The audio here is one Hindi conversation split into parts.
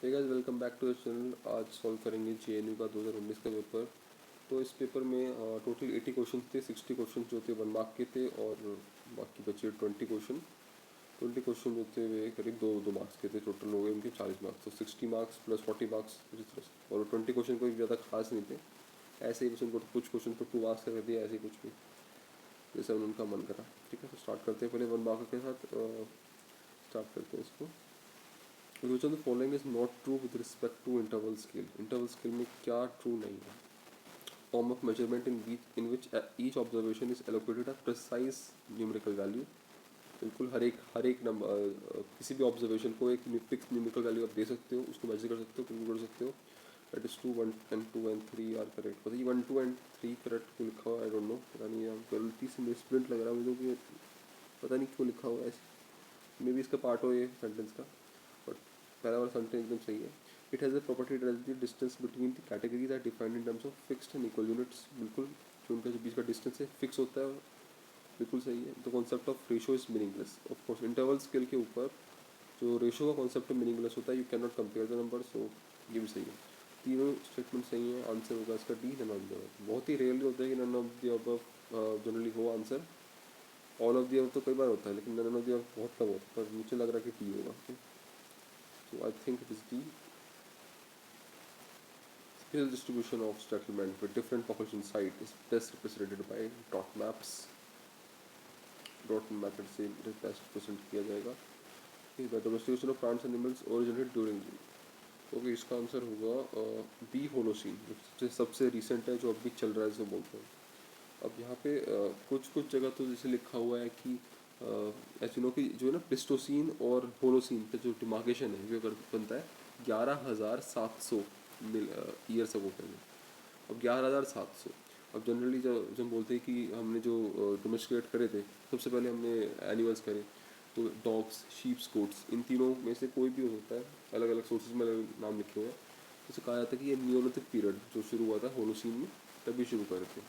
Hey guys, welcome back to the channel. आज सॉल्व करेंगे जेएनयू का 2019 का पेपर। तो इस पेपर में टोटल 80 क्वेश्चन थे। 60 क्वेश्चन जो थे 1 मार्क के थे और बाकी बचे 20 क्वेश्चन। 20 क्वेश्चन जो थे वे करीब दो दो मार्क्स के थे। टोटल हो गए उनके 40 मार्क्स। तो 60 मार्क्स प्लस 40 मार्क्स इस तरह से। और 20 क्वेश्चन कोई ज़्यादा खास नहीं थे, ऐसे ही बस उनको कुछ क्वेश्चन पर 2 मार्क्स कर दिया, ऐसे ही कुछ भी जैसा उनका मन करा। ठीक है, तो स्टार्ट करते हैं। पहले 1 मार्क के साथ स्टार्ट करते हैं इसको। Which of the following is not true with respect to interval scale? Interval scale में क्या true नहीं है? Form of measurement in which each observation is allocated a precise numerical value. बिल्कुल हर एक नंबर किसी भी ऑब्जर्वेशन को एक फिक्स न्यूमेरिकल वैल्यू आप दे सकते हो, उसको मेजर कर सकते हो, कैलकुलेट कर सकते हो। That is 2 1 and 2 and 3 are correct. पता नहीं 1 2 एंड 3 करेक्ट क्यों लिखा हुआ, आई डोंट नो। पता नहीं, यहाँ गलती से मिसप्रिंट लग रहा है मुझे कि पता नहीं क्यों लिखा हुआ है ऐसे। मे बी इसका पार्ट हो ये सेंटेंस का, बट पहला वाला सेंटेंस एकदम सही है। It has a property that the distance between the categories are defined in terms of fixed and equal units. बिल्कुल, जो उनके बीच का डिस्टेंस है फिक्स होता है, बिल्कुल सही है। The concept of ratio is meaningless. Of course interval scale के ऊपर जो रेशो का कॉन्सेप्ट मीनिंगलेस होता है, you can not compare the number. So ये भी सही है। तीनों स्टेटमेंट सही है। आंसर होगा इसका D, none of the above. बहुत ही रेयरली होता है कि none of the above generally हो answer. All of the above तो कई बार होता है, लेकिन नन ऑफ द अबव बहुत कम होता है। पर मुझे लग रहा है कि डी होगा। So I think it is D. Spatial distribution of settlement with different population site is best represented by dot maps. Dot method से बेस्ट प्रेजेंट किया जाएगा। Domestication of plants animals originated during. Okay, इसका आंसर होगा बी, होलोसीन। सबसे रिसेंट है, जो अभी चल रहा है, इसे बोलते हैं। अब यहाँ पे कुछ कुछ जगह तो जैसे लिखा हुआ है कि ऐसे नो कि जो है ना प्लिस्टोसीन और होलोसीन का जो डिमार्केशन है वो बनता है 11,700 ईयर्स अगो पहले। अब 11,700। अब जनरली जब जब बोलते हैं कि हमने जो डोमेस्टिकेट करे थे, सबसे पहले हमने एनिमल्स करे, तो डॉग्स, शीप्स, गोट्स, इन तीनों में से कोई भी हो सकता है। अलग अलग सोर्सेज में अलग नाम लिखे हुए हैं। जैसे कहा जाता है कि ये नियोलिथिक पीरियड जो शुरू हुआ था होलोसीन में, तभी शुरू करे थे।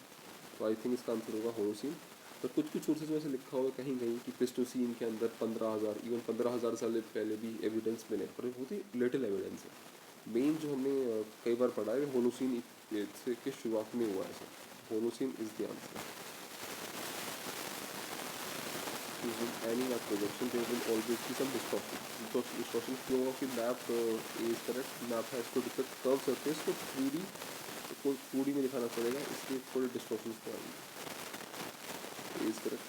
तो आई थिंक इसका आंसर होगा होलोसीन। पर कुछ कुछ सोर्सेज में से लिखा हुआ कहीं कहीं कि प्लिस्टोसीन के अंदर 15,000, इवन 15,000 साल पहले भी एविडेंस मिले, पर बहुत ही लिटिल एविडेंस है। मेन जो हमने कई बार पढ़ा है, होलोसीन के शुरुआत में हुआ है। ऐसा Holocene is the answer. Using any map projection, there will always be some distortion. Distortion क्यों होगा कि map is correct, map has to depict curved surface, तो 3D को 2D में दिखाना पड़ेगा, इसलिए थोड़े डिस्टॉर्शन तो आएंगे। Is correct.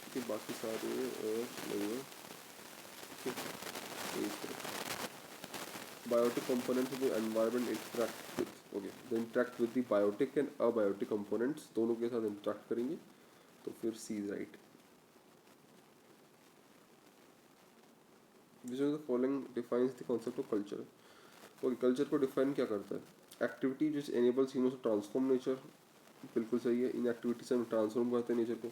ठीक है, बाकी सारे नहीं है। ठीक है, is correct. Biotic components the environment interact with. Okay, the interact with the biotic and abiotic components, दोनों के साथ इंटरेक्ट करेंगे, तो फिर C is right. Which of the following defines the concept of culture? Okay, culture को डिफाइन क्या करता है? Activity which enables humans to transform nature, बिल्कुल सही है। इन एक्टिविटी से हम ट्रांसफॉर्म करते हैं नेचर को।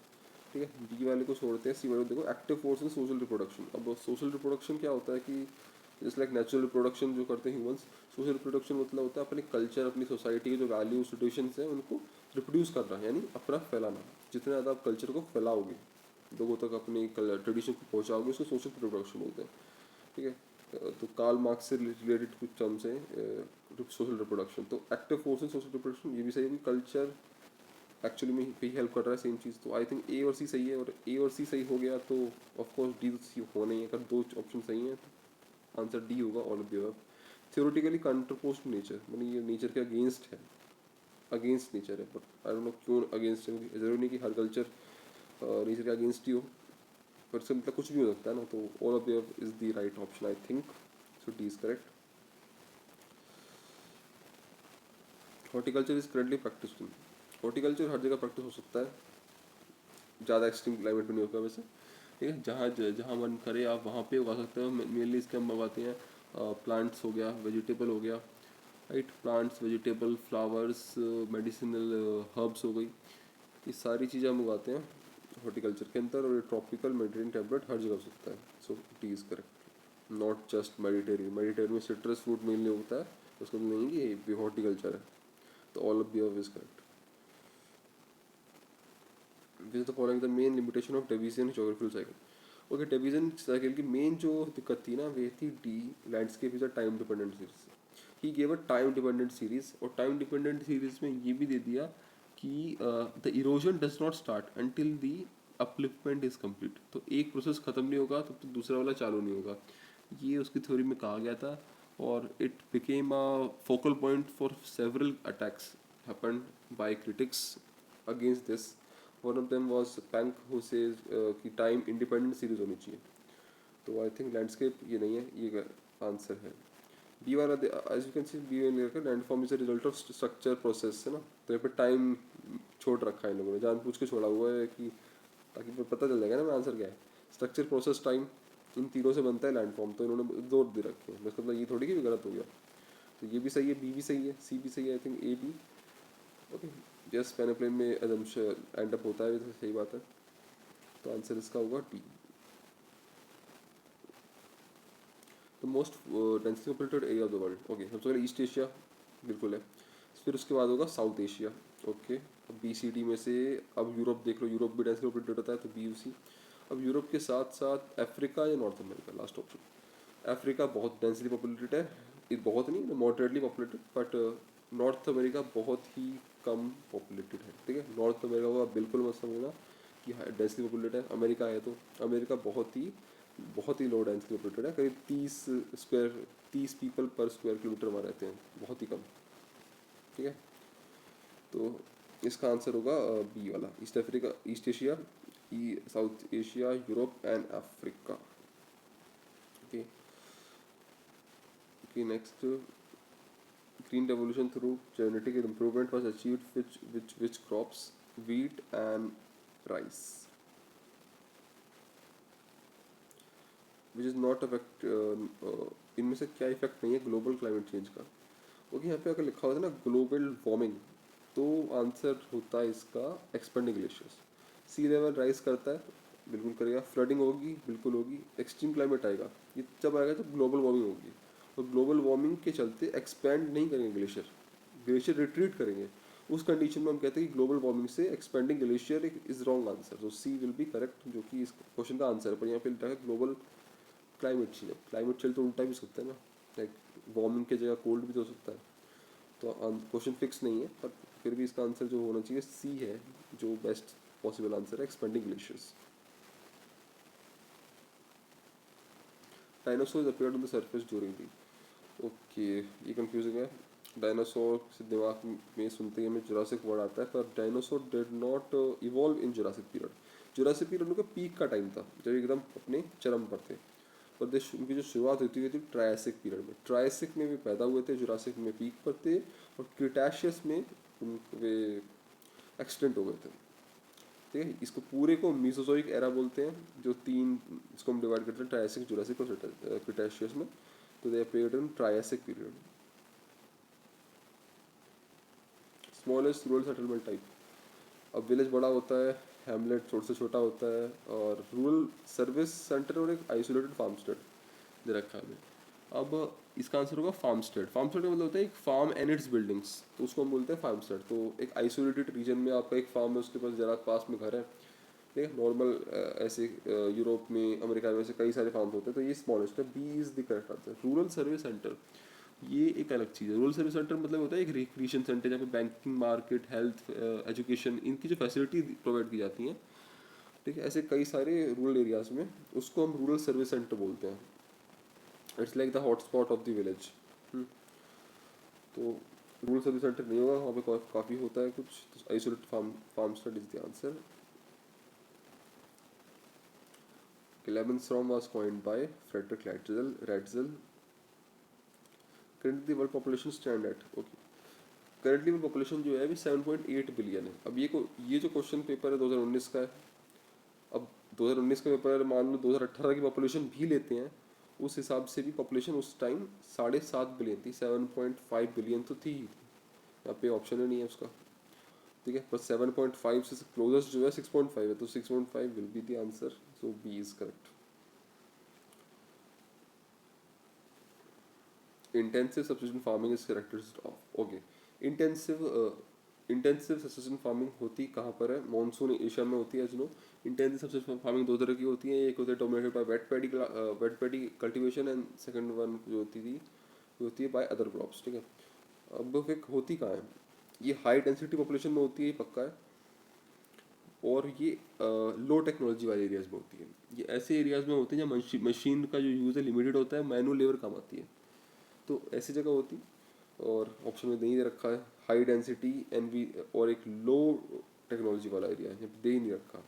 ठीक है, डी वाले को छोड़ते हैं, सी वाले को देखो। Active force in social reproduction. अब सोशल रिप्रोडक्शन क्या होता है कि जैसे लाइक नेचुरल रिप्रोडक्शन जो करते हैं ह्यूमंस, सोशल रिप्रोडक्शन मतलब होता है अपने कल्चर, अपनी सोसाइटी के जो वैल्यूज ट्रेडिशंस हैं उनको रिप्रोड्यूस करना, यानी अपना फैलाना। जितना ज़्यादा आप कल्चर को फैलाओगे, लोगों तक अपनी ट्रेडिशन को पहुँचाओगे, उसको सोशल रिप्रोडक्शन बोलते हैं। ठीक है, तो कार्ल मार्क्स से रिलेटेड कुछ टर्म्स हैं सोशल रिप्रोडक्शन। तो active force in social reproduction, ये भी सही है कि कल्चर एक्चुअली में भी हेल्प कर रहा है, सेम चीज़। तो आई थिंक ए और सी सही है, और ए और सी सही हो गया तो ऑफकोर्स डी तो सी होना ही है। अगर दो ऑप्शन सही हैं तो आंसर डी होगा, all of the above. Theoretically contrapose to nature, मतलब ये नेचर के अगेंस्ट है, अगेंस्ट नेचर है। बट आई डोंट नो क्यों अगेंस्ट है, जरूरी नहीं कि हर कल्चर नेचर के अगेंस्ट ही हो, पर इससे मतलब कुछ भी हो सकता है ना। तो all of the above is the right option, I think. So D is correct. Horticulture is currently practice in. Horticulture हर जगह प्रैक्टिस हो सकता है, ज़्यादा एक्सट्रीम क्लाइमेट में नहीं होता वैसे। ठीक है, जहाँ जहाँ मन करे आप वहाँ पे उगा सकते हो। मेनली इसके हम उगाते हैं प्लांट्स हो गया, वेजिटेबल हो गया, right. Plants, vegetable, flowers, medicinal herbs हो गई, ये सारी चीज़ें हम उगाते हैं हॉर्टिकल्चर के अंदर। और ये ट्रॉपिकल मेडिटेरियन टेम्परेट हर जगह हो सकता है। So T is correct, not just Mediterranean. Mediterranean में सिट्रस फ्रूट मेनली होता है, उसका मतलब नहीं कि ये हॉर्टिकल्चर है। तो all of the above is correct. This is the following the main limitation of Daviesian geographical cycle. Okay, television cycle की मेन जो दिक्कत थी ना, वे थी D landscape is a time dependent series. He gave a time dependent series, और टाइम डिपेंडेंट सीरीज में ये भी दे दिया कि the erosion does not start until the upliftment is complete. तो एक प्रोसेस खत्म नहीं होगा तब तो दूसरा वाला चालू नहीं होगा, ये उसकी थ्योरी में कहा गया था। और it became a focal point for several attacks happened bye critics against this. One of them was पैंक who says कि टाइम इंडिपेंडेंट सीरीज होनी चाहिए। तो आई थिंक लैंडस्केप ये नहीं है, ये आंसर है। बी वाला as you can see, B में लिखा landform is a result of structure process है ना, तो यहाँ पे टाइम छोड़ रखा है इन लोगों ने, जानबूझ के छोड़ा हुआ है कि ताकि पता चल जाएगा ना मैं आंसर क्या है। स्ट्रक्चर प्रोसेस टाइम इन तीनों से बनता है लैंडफॉर्म, तो इन्होंने जोर दे रखे हैं, मतलब ये थोड़ी कि भी गलत हो गया। तो ये भी सही है, बी भी सही है, सी भी सही है, I think A B. Okay, just peneplain में एजम्पशन एंड अप होता है, तो सही बात है। तो आंसर इसका होगा T. The most densely populated area of the world, okay सबसे पहले ईस्ट एशिया बिल्कुल है, फिर उसके बाद होगा साउथ एशिया। ओके, अब बी सी डी में से अब यूरोप देख लो, यूरोप भी डेंसली पॉपुलेटेड होता है तो बी सी। अब यूरोप के साथ साथ अफ्रीका या north America, last option. Africa बहुत डेंसली पॉपुलेटेड है, ये बहुत नहीं, moderately populated, but north America बहुत ही कम पॉपुलेटेड है। ठीक है, नॉर्थ अमेरिका को आप बिल्कुल मत समझना कि डेंसली पॉपुलेटेड है, अमेरिका है तो अमेरिका बहुत ही लो डेंसली पॉपुलेटेड है, करीब 30 पीपल पर स्क्वायर किलोमीटर वहाँ रहते हैं, बहुत ही कम। ठीक है, तो इसका आंसर होगा बी वाला, east Africa, east Asia, south Asia, Europe and Africa. Okay, okay next, green revolution through genetic improvement was achieved which crops, wheat and rice, which is not affect इनमें से क्या इफेक्ट नहीं है ग्लोबल क्लाइमेट चेंज का। ओके, यहाँ पे अगर लिखा होता है ना ग्लोबल वार्मिंग, तो आंसर होता है इसका एक्सपेंडिंग ग्लेशियर्स। सी लेवल राइज करता है, बिल्कुल करेगा। फ्लडिंग होगी, बिल्कुल होगी। एक्सट्रीम क्लाइमेट आएगा, ये जब आएगा जब ग्लोबल वार्मिंग होगी, और ग्लोबल वार्मिंग के चलते एक्सपेंड नहीं करेंगे ग्लेशियर, ग्लेशियर रिट्रीट करेंगे। उस कंडीशन में हम कहते हैं कि ग्लोबल वार्मिंग से expanding glacier is wrong answer, तो सी विल बी करेक्ट, जो कि इस क्वेश्चन का आंसर है। पर यहाँ पे लिखा है global climate change. Climate change तो उल्टा भी हो सकता है ना, लाइक वार्मिंग की जगह कोल्ड भी तो हो सकता है। तो क्वेश्चन फिक्स नहीं है, पर फिर भी इसका आंसर जो होना चाहिए सी है, जो बेस्ट पॉसिबल आंसर है, expanding glaciers. Dinosaur appeared on the surface during the, okay ये कंफ्यूजिंग है। डायनासोर से दिमाग में सुनते ही हमें जुरासिक वर्ड आता है, पर dinosaur did not evolve in Jurassic period. Jurassic period उनका पीक का टाइम था, जब एकदम अपने चरम पर थे। पर उनकी जो शुरुआत होती हुई थी ट्रायसिक पीरियड में, ट्रायसिक में भी पैदा हुए थे, जुरासिक में पीक पर थे, और क्रिटाशियस में वे एक्सटेंट हो गए थे। ठीक है, इसको पूरे को मीसोजोइक एरा बोलते हैं, जो तीन इसको हम डिवाइड करते हैं ट्रायसिक, जुरासिक और क्रिटाशियस में। तो they period in Triassic period. Smallest rural settlement type, अब विलेज बड़ा होता है, हैमलेट छोटे से छोटा होता है, और रूरल सर्विस सेंटर और एक आइसोलेटेड फार्म स्टेट दे रखा है हमें। अब इसका आंसर होगा फार्म स्टेट। फार्म स्टेट का मतलब होता है एक फार्म एंड इट्स बिल्डिंग्स, तो उसको हम बोलते हैं फार्म स्टेट। तो एक आइसोलेटेड रीजन में आपका एक फार्म है, उसके पास जरा पास में घर है। ठीक है, नॉर्मल ऐसे यूरोप में, अमेरिका में ऐसे कई सारे फार्म होते हैं, तो ये स्मॉलेस्ट है, B is the correct answer. Rural service centre ये एक अलग चीज़ है। रूरल सर्विस सेंटर मतलब होता है एक रिक्रिएशन सेंटर, जहाँ पे बैंकिंग, मार्केट, हेल्थ, एजुकेशन, इनकी जो फैसिलिटी प्रोवाइड की जाती हैं। ठीक है, ऐसे कई सारे रूरल एरियाज में उसको हम रूरल सर्विस सेंटर बोलते हैं। It's like the hotspot of the village. तो रूरल सर्विस सेंटर नहीं होगा वहाँ पे, काफ़ी होता है कुछ। तो isolate farm state is the answer. Lebensraum was coined by Frederick Ratzel. Currently the world population stand at, okay, currently में पॉपुलेशन जो है अभी 7.8 बिलियन है। अब ये जो क्वेश्चन पेपर है 2019 का है। अब 2019 का पेपर मान लो 2018 की पॉपुलेशन भी लेते हैं, उस हिसाब से भी पॉपुलेशन उस टाइम 7.5 बिलियन थी, 7.5 बिलियन तो थी ही थी। यहाँ पे ऑप्शन ही नहीं है उसका। ठीक है, पर 7.5 से क्लोजेस्ट जो है 6.5 है, तो 6.5 will be the answer, so B is correct. Intensive subsistence farming is characteristic of, okay, intensive intensive subsistence farming होती कहाँ पर है? मॉनसून एशिया में होती है। As know intensive subsistence farming दो तरह की होती है, एक होती है dominated by wet paddy cultivation, and second one जो होती है बाय अदर क्रॉप्स, ठीक है। अब फिर होती कहाँ है? ये हाई डेंसिटी पॉपुलेशन में होती है, ये पक्का है, और ये लो टेक्नोलॉजी वाले एरियाज में होती है। ये ऐसे एरियाज में होती है जहाँ मशीन का जो यूज़ है लिमिटेड होता है, मैनुअल लेबर कम आती है, तो ऐसी जगह होती। और ऑप्शन में दे ही दे रखा है हाई डेंसिटी एंड वी, और एक लो टेक्नोलॉजी वाला एरिया है, दे ही नहीं रखा,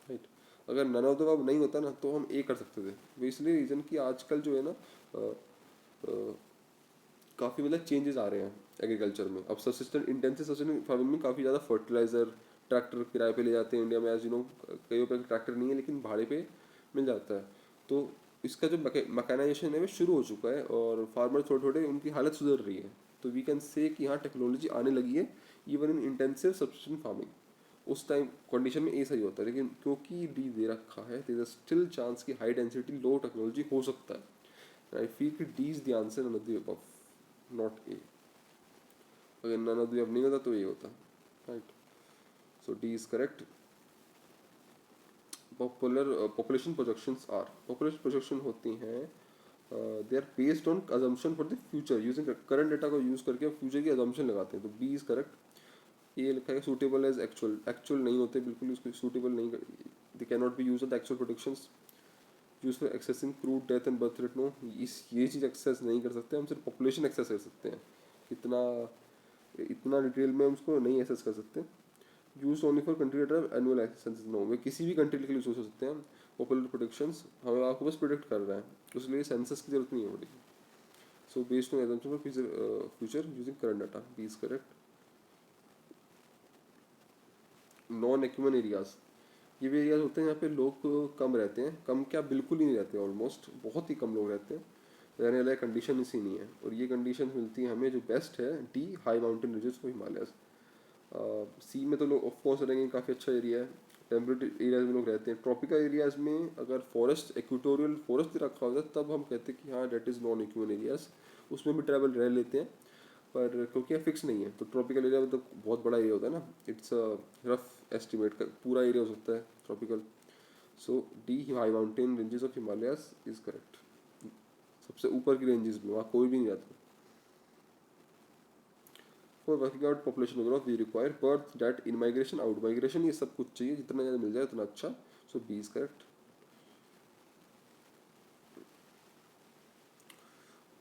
राइट। अगर नन ऑफ द अब नहीं होता ना तो हम ए कर सकते थे। वो इसलिए रीज़न कि आजकल जो है ना काफ़ी मतलब चेंजेस आ रहे हैं एग्रीकल्चर में। अब सब्सिस्टेंट इंटेंसिव सब्सिस्टेंट फार्मिंग में काफ़ी ज़्यादा फर्टिलाइजर ट्रैक्टर किराए पे ले जाते हैं इंडिया में, एज यू नो कई पे ट्रैक्टर नहीं है लेकिन भाड़े पे मिल जाता है। तो इसका जो मैकेनाइजेशन है वो शुरू हो चुका है और फार्मर थोड़े थोड़े उनकी हालत सुधर रही है। तो वी कैन से कि हाँ टेक्नोलॉजी आने लगी है इवन इन इंटेंसिव सब्सिस्टेंट फार्मिंग। उस टाइम कंडीशन में ए सही होता है, लेकिन क्योंकि डी दे रखा है देयर इज स्टिल चांस कि हाई डेंसिटी लो टेक्नोलॉजी हो सकता है। आई फील कि D is the answer not the above, not a. अगर नन ऑफ द अब नहीं होता तो ये होता, right. So D is correct. Population projections are, population projection होती हैं they are based on assumption for the future using current data को यूज करके फ्यूचर की अजम्पशन लगाते हैं, तो बी इज करेक्ट। ये लिखा है सूटेबल एज एक्चुअल, एक्चुअल नहीं होते बिल्कुल, उसको सूटेबल नहीं, they can not be use the actual productions use for accessing crude death and birth rate. No, ये चीज़ एक्सेस नहीं कर सकते हम, सिर्फ पॉपुलेशन एक्सेस कर सकते हैं। कितना, इतना डिटेल में हम उसको नहीं एक्सेस कर सकते। Use only for country data annual census, no, वे किसी भी कंट्री के लिए यूज हो सकते हैं। पॉपुलर प्रोडिक्शंस हमें आपको बस प्रोडिक्ट कर रहा है, उसके सेंसस की जरूरत नहीं है पड़ेगी। So based on assumption for future using current data, B is correct. Non ecumene areas, ये भी एरियाज होते हैं यहाँ पे लोग कम रहते हैं, कम क्या बिल्कुल ही नहीं रहते, ऑलमोस्ट बहुत ही कम लोग रहते हैं, रहने वाला कंडीशन इसी नहीं है। और ये कंडीशन मिलती है हमें, जो बेस्ट है डी हाई माउंटेन रिजेस और हिमालयस। सी में तो लोग ऑफकोर्स रहेंगे, काफ़ी अच्छा एरिया है। टेम्परेट एरियाज में लोग रहते हैं। ट्रॉपिकल एरियाज में अगर फॉरेस्ट इक्वेटोरियल फॉरेस्ट रखा होता है तब हम कहते हैं कि हाँ that is non ecumene areas, उसमें भी ट्रैवल रह लेते हैं, पर क्योंकि फिक्स नहीं है। तो ट्रॉपिकल एरिया में तो बहुत बड़ा एरिया होता है ना, इट्स अ रफ एस्टिमेट का पूरा एरिया हो सकता है tropical. So D high mountain ranges of Himalayas is correct. सबसे ऊपर की रेंजेस में वहाँ कोई भी नहीं रहता। For working out population growth we require birth date in migration out migration, ये सब कुछ चाहिए, जितना ज़्यादा मिल जाए उतना अच्छा। So B is correct.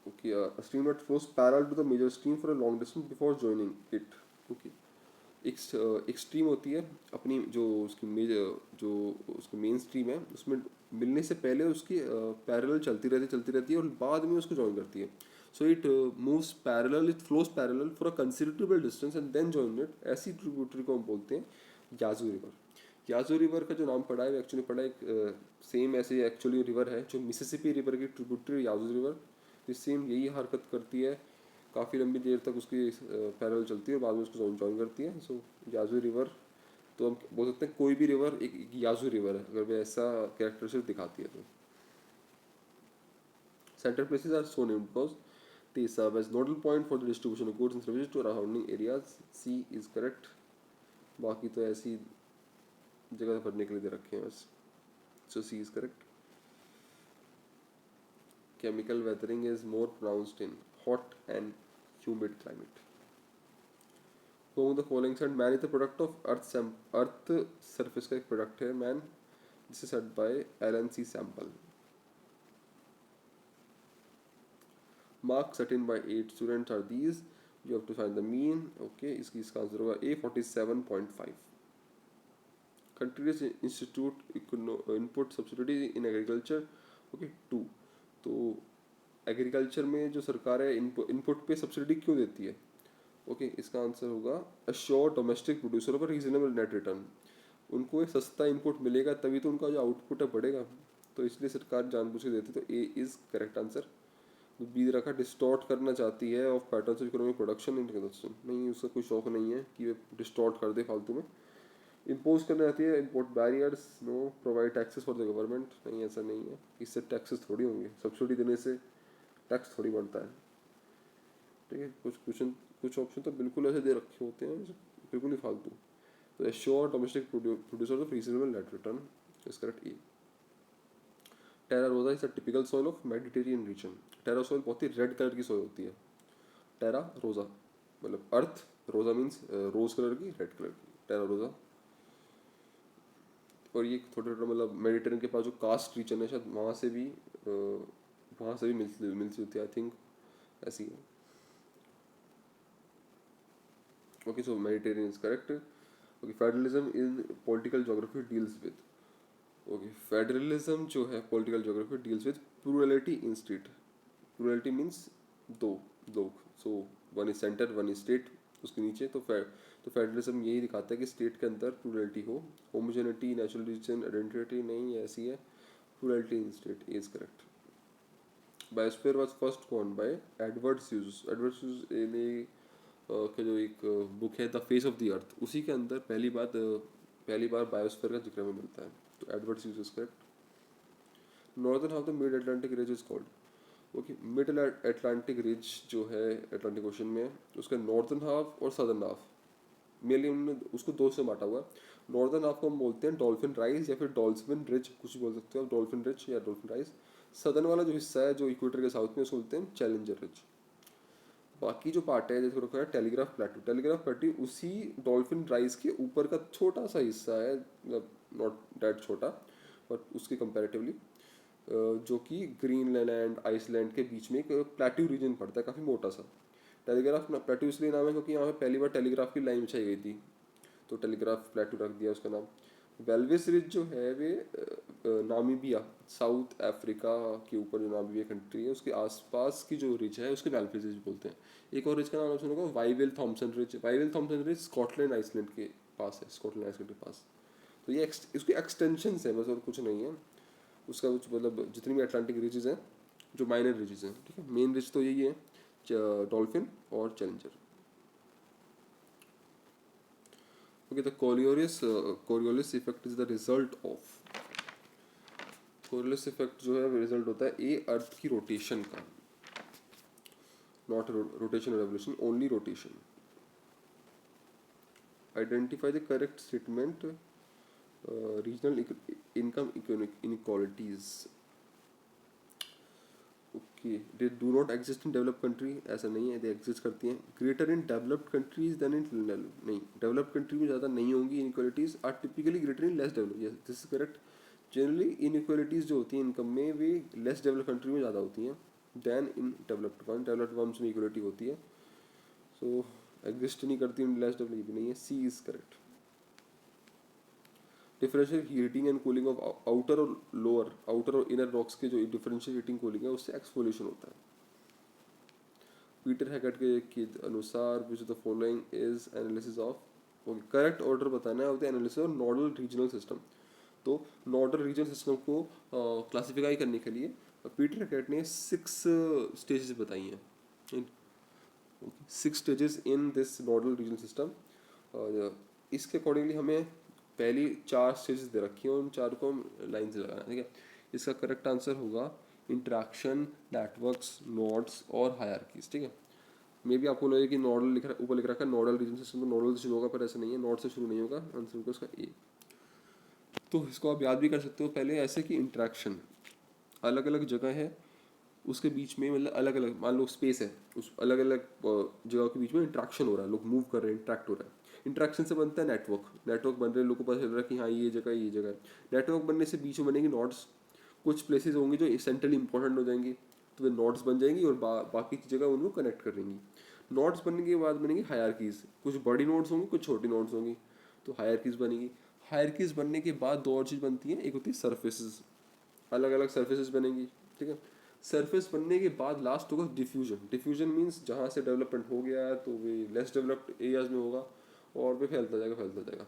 Okay, a stream that flows parallel to the major stream for a long distance before joining it. Okay, एक स्ट्रीम होती है अपनी, जो उसकी जो उसकी मेन स्ट्रीम है उसमें मिलने से पहले उसकी पैरेलल चलती रहती है और बाद में उसको ज्वाइन करती है। So it moves parallel, it flows parallel for a considerable distance and then join it. ऐसी ट्रिब्यूटरी को हम बोलते हैं याजू रिवर। याजू रिवर का जो नाम पड़ा है एक्चुअली पड़ा है सेम ऐसे एक्चुअली रिवर है जो मिसिसिपी रिवर की ट्रिब्यूटरी याजू रिवर, तो सेम यही हरकत करती है, काफ़ी लंबी देर तक उसकी पैरेलल चलती है और बाद में उसको ज्वाइन करती है। सो याजू रिवर, तो हम बोल सकते हैं कोई भी रिवर एक याजू रिवर है अगर वे ऐसा कैरेक्टरिस्टिक दिखाती है तो। Centre places are so named because they serve as nodal point for the distribution of goods and services to surrounding areas. C is correct। बाकी तो ऐसी जगह भरने के लिए दे रखे हैं बस। So C is correct। Chemical weathering is more pronounced in hot and humid climate. Whom of the following said man is the product of earth surface का एक प्रोडक्ट है man, this is said by Alan C. Sample। Marks attained by 8 students are these, you have to find the mean। okay, इसका आंसर होगा A 47.5। Countries institute input subsidy in agriculture, okay 2। तो एग्रीकल्चर में जो सरकार है इनपुट पे सब्सिडी क्यों देती है? ओके, इसका आंसर होगा अश्योर डोमेस्टिक प्रोड्यूसर पर रीजनेबल नेट रिटर्न। उनको एक सस्ता इनपुट मिलेगा तभी तो उनका जो आउटपुट है बढ़ेगा, तो इसलिए सरकार जानबूझ के देती है। तो A is correct answer. B रखा डिस्टॉर्ट करना चाहती है of patterns of economic production in consumption, नहीं उसका कोई शौक नहीं है कि वे डिस्टॉर्ट कर दे फालतू में। इम्पोज करना चाहती है import barriers, no. Provide taxes for the government, नहीं ऐसा नहीं है, इससे टैक्सेस थोड़ी होंगे, सब्सिडी देने से टैक्स थोड़ी बढ़ता है, ठीक है। कुछ ऑप्शन तो बिल्कुल ऐसे दे रखे होते हैं बिल्कुल ही फालतू। तो assure domestic producer of reasonable net return is correct A. Terra rosa is a typical soil of Mediterranean region. Terra soil बहुत ही रेड कलर की सॉइल होती है। टेरा रोजा मतलब earth, rosa means rose colour की, रेड कलर की, टेरा रोजा। और ये थोड़ा थोड़ा मतलब मेडिटेरियन के पास जो कास्ट रीजन है शायद वहाँ से भी मिलती होती है, आई थिंक ऐसी है। Okay so Mediterranean is correct. Okay federalism in political geography deals with. Okay federalism जो है political geography deals with plurality in state. Plurality means दो लोग, so one is centre one is state, उसके नीचे तो फेडरलिज्म यही दिखाता है कि स्टेट के अंदर प्लूरलिटी हो। होमोजेनिटी नेशनल रीजन आइडेंटिटी नहीं ऐसी है। Plurality in state is correct. Biosphere was first coined by Edward Hughes. Edward Hughes ने का जो एक बुक है the face of the earth, उसी के अंदर पहली बार बायोस्फीयर का जिक्र में मिलता है। तो Edward huge is correct. Northern half the mid Atlantic ridge is called. Okay mid Atlantic ridge जो है अटलांटिक ओशन में, उसका नॉर्दर्न हाफ और सदर्न हाफ मेनली उन्होंने उसको दो से बांटा हुआ है। नॉर्दर्न हाफ को हम बोलते हैं डॉल्फिन राइज या फिर डॉल्फिन रिज, कुछ भी बोल सकते हो आप, डॉल्फिन रिज या डॉल्फिन राइज। सदर्न वाला जो हिस्सा है जो इक्वेटर के साउथ में, उसको बोलते हैं चैलेंजर रिज। बाकी जो पार्ट है जैसे रखा है टेलीग्राफ प्लेटू, टेलीग्राफ प्लेटू उसी डॉल्फिन राइज के ऊपर का छोटा सा हिस्सा है, मतलब नॉट दैट छोटा बट उसके कंपैरेटिवली, जो कि ग्रीनलैंड आइसलैंड के बीच में एक प्लेट्यू रीजन पड़ता है, काफ़ी मोटा सा। टेलीग्राफ प्लेट्यू इसलिए नाम है क्योंकि यहाँ पे पहली बार टेलीग्राफ की लाइन बिछाई गई थी, तो टेलीग्राफ प्लेट्यू रख दिया उसका नाम। वेल्विस रिज जो है वे नामीबिया, साउथ अफ्रीका के ऊपर जो नामीबिया कंट्री है उसके आसपास की जो रिज है उसके वेल्विस रिज बोलते हैं। एक और रिज का नाम सुनोगा Wyville Thomson ridge. Wyville Thomson ridge Scotland Iceland के पास है, स्कॉटलैंड आइसलैंड के पास। तो ये इसकी एक्सटेंशन है बस, और कुछ नहीं है उसका कुछ, मतलब जितनी भी अटलांटिक रिजेज हैं जो माइनर रिजेज हैं, ठीक है। मेन रिज तो यही है, डॉल्फिन और challenger. Okay the Coriolis effect is the result of. Coriolis effect जो है रिजल्ट होता है ए अर्थ की रोटेशन का, not rotation revolution, only rotation. Identify the correct statement. Regional income inequalities. Okay they do not exist in developed country, ऐसा नहीं है, दे एग्जिस्ट करती हैं। Greater in developed countries than in नहीं, डेवलप्ड कंट्री में ज़्यादा नहीं होंगी inequalities, are typically greater in less develop, yes this is correct. Generally inequalities जो होती हैं इनकम में वे लेस डेवलप कंट्री में ज़्यादा होती हैं then in developed one. Developed ones में इक्वलिटी होती है, सो एग्जिस्ट नहीं करती इन लेस डेवलप भी नहीं है, C is correct. Differential heating and cooling of outer और लोअर, आउटर और इनर रॉक्स के जो डिफरेंशियल हीटिंग कूलिंग है उससे एक्सफोलिएशन होता है। पीटर हैगट के अनुसार which the following is analysis of. Correct order बताना है होता है analysis of nodal regional system. तो नोडल रीजनल सिस्टम को क्लासिफाई करने के लिए पीटर हैगट ने 6 स्टेजेस बताई हैं, 6 stages in this nodal regional system. इसके अकॉर्डिंगली हमें पहली 4 स्टेजेस दे रखी हैं, उन 4 को हम लाइन से लगाना है, ठीक है। इसका करेक्ट आंसर होगा इंट्रैक्शन, नेटवर्क्स, नोड्स और हायरार्कीज, ठीक है। मे बी आपको लगे कि नोडल लिख रहा, ऊपर लिख रखा है नोडल रीजन सिस्टम, तो नोडल से शुरू होगा, पर ऐसा नहीं है, नोड से शुरू नहीं होगा, आंसर होगा उसका ए। तो इसको आप याद भी कर सकते हो पहले ऐसे कि इंट्रैक्शन अलग अलग जगह है, उसके बीच में मतलब अलग अलग मान लो स्पेस है, उस अलग अलग जगह के बीच में इंट्रैक्शन हो रहा है, लोग मूव कर रहे हैं, इंट्रैक्ट हो रहा है। इंट्रैक्शन से बनता है नेटवर्क, नेटवर्क बन रहे हैं, लोगों को पता चल रहा है कि हाँ ये जगह है। नेटवर्क बनने से बीच में बनेंगे नोड्स, कुछ प्लेसेस होंगी जो सेंट्रली इंपॉर्टेंट हो जाएंगी तो वे नोड्स बन जाएंगी और बाकी की जगह उनको कनेक्ट कर देंगी। नोड्स बनने के बाद बनेंगी हायरार्कीज, कुछ बड़ी नोड्स होंगी कुछ छोटी नोड्स होंगी, तो हायरार्कीज बनेगी। हायरार्कीज बनने के बाद दो और चीज़ बनती है, एक होती है सर्फेसेस, अलग अलग सर्फेसेस बनेंगी, ठीक है। सरफेस बनने के बाद लास्ट होगा डिफ्यूजन। डिफ्यूजन मीन्स जहाँ से डेवलपमेंट हो गया है तो वे लेस डेवलप्ड एरियाज में होगा और वे फैलता जाएगा।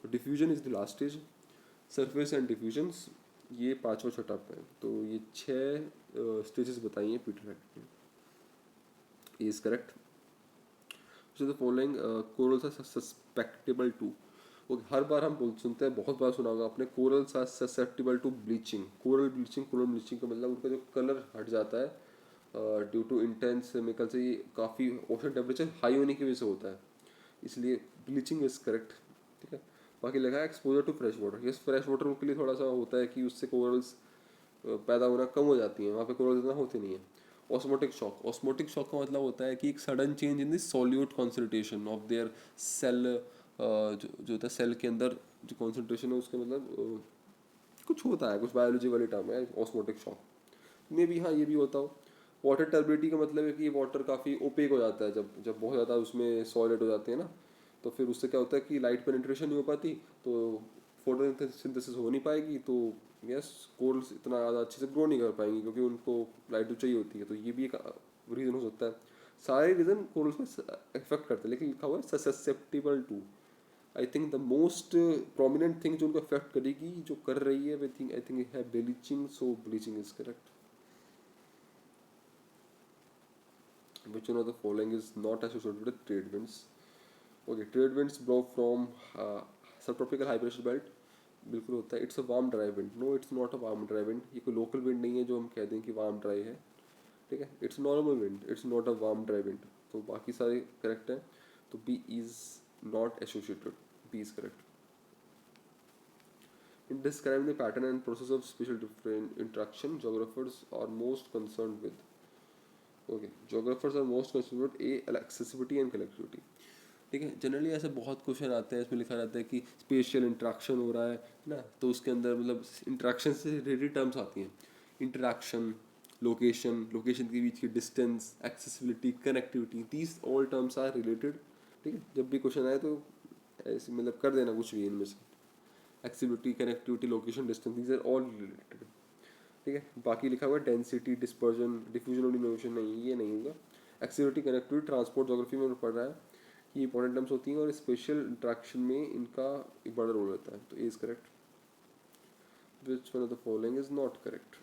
तो diffusion is the last stage. Surface and diffusions ये 5वां छठा है, तो ये 6 स्टेजेस बताई हैं पीटर हैगट ने, is correct. The following corals are susceptible to. हर बार हम सुनते हैं, बहुत बार सुना होगा आपने, corals are susceptible to bleaching. Coral bleaching का मतलब उनका जो कलर हट जाता है ड्यू टू इंटेंस केमिकल से, ये काफ़ी ओशन टेम्परेचर हाई होने की वजह से होता है, इसलिए ब्लीचिंग इज करेक्ट, ठीक है। बाकी लिखा है exposure to fresh water, yes fresh water के लिए थोड़ा सा होता है कि उससे कोरल्स पैदा होना कम हो जाती हैं, वहाँ पे कोरल्स इतना होते नहीं है। ऑस्मोटिक शॉक, ऑस्मोटिक शॉक का मतलब होता है कि एक sudden change in the solute concentration of their cell, जो होता है सेल के अंदर जो कॉन्सेंट्रेशन है उसके मतलब कुछ होता है, कुछ बायोलॉजी वाली टर्म है ऑस्मोटिक शॉक में भी। हाँ ये भी होता हो। वाटर टर्बिडिटी का मतलब है कि वाटर काफ़ी ओपेक हो जाता है, जब जब बहुत ज़्यादा उसमें सॉलिड हो जाते हैं ना, तो फिर उससे क्या होता है कि लाइट पेनिट्रेशन नहीं हो पाती, तो फोटोसिंथेसिस हो नहीं पाएगी, तो यस कोरल्स इतना ज़्यादा अच्छे से ग्रो नहीं कर पाएंगी क्योंकि उनको लाइट तो चाहिए होती है। तो ये भी एक रीज़न हो सकता है। सारे रीज़न कोरल्स को इफेक्ट करते हैं, लेकिन लिखा हुआ है susceptible to. I think the most prominent thing जो उनको अफेक्ट करेगी, जो कर रही है, आई थिंक है bleaching, so bleaching is correct. Which one of the following is not associated with trade winds? Okay, trade winds blow from subtropical high pressure belt, बिल्कुल होता है। It's a warm dry wind, no it's not a warm dry wind, ये कोई लोकल विंड नहीं है जो हम कह दें कि वार्म ड्राई है, ठीक है। It's normal wind, it's not a warm dry wind. तो बाकी सारे करेक्ट हैं, तो B is not associated, B is correct. In describing the pattern and process of spatial different interaction, geographers are most concerned with. Okay, geographers are most concerned with A, accessibility and connectivity. ठीक है, जनरली ऐसे बहुत क्वेश्चन आते हैं, इसमें लिखा रहता है कि स्पेशियल इंट्रैक्शन हो रहा है ना, तो उसके अंदर मतलब इंट्रैक्शन से रिलेटेड टर्म्स आती हैं। इंट्रैक्शन, लोकेशन, लोकेशन के बीच की distance, accessibility, connectivity, these all terms are related. ठीक है, जब भी क्वेश्चन आए तो ऐसे मतलब कर देना कुछ भी इनमें से। Accessibility, connectivity, location, distance, these are all related, ठीक है। बाकी लिखा हुआ है density, dispersion, diffusion of innovation, नहीं ये नहीं होगा। एक्सेसिबिलिटी, कनेक्टिविटी, ट्रांसपोर्ट, ज्योग्राफी में पढ़ रहा है, ये इंपॉर्टेंट टर्म्स होती हैं और स्पेशल इंट्रैक्शन में इनका एक बड़ा रोल रहता है, तो A is correct. Which one of the following is not correct?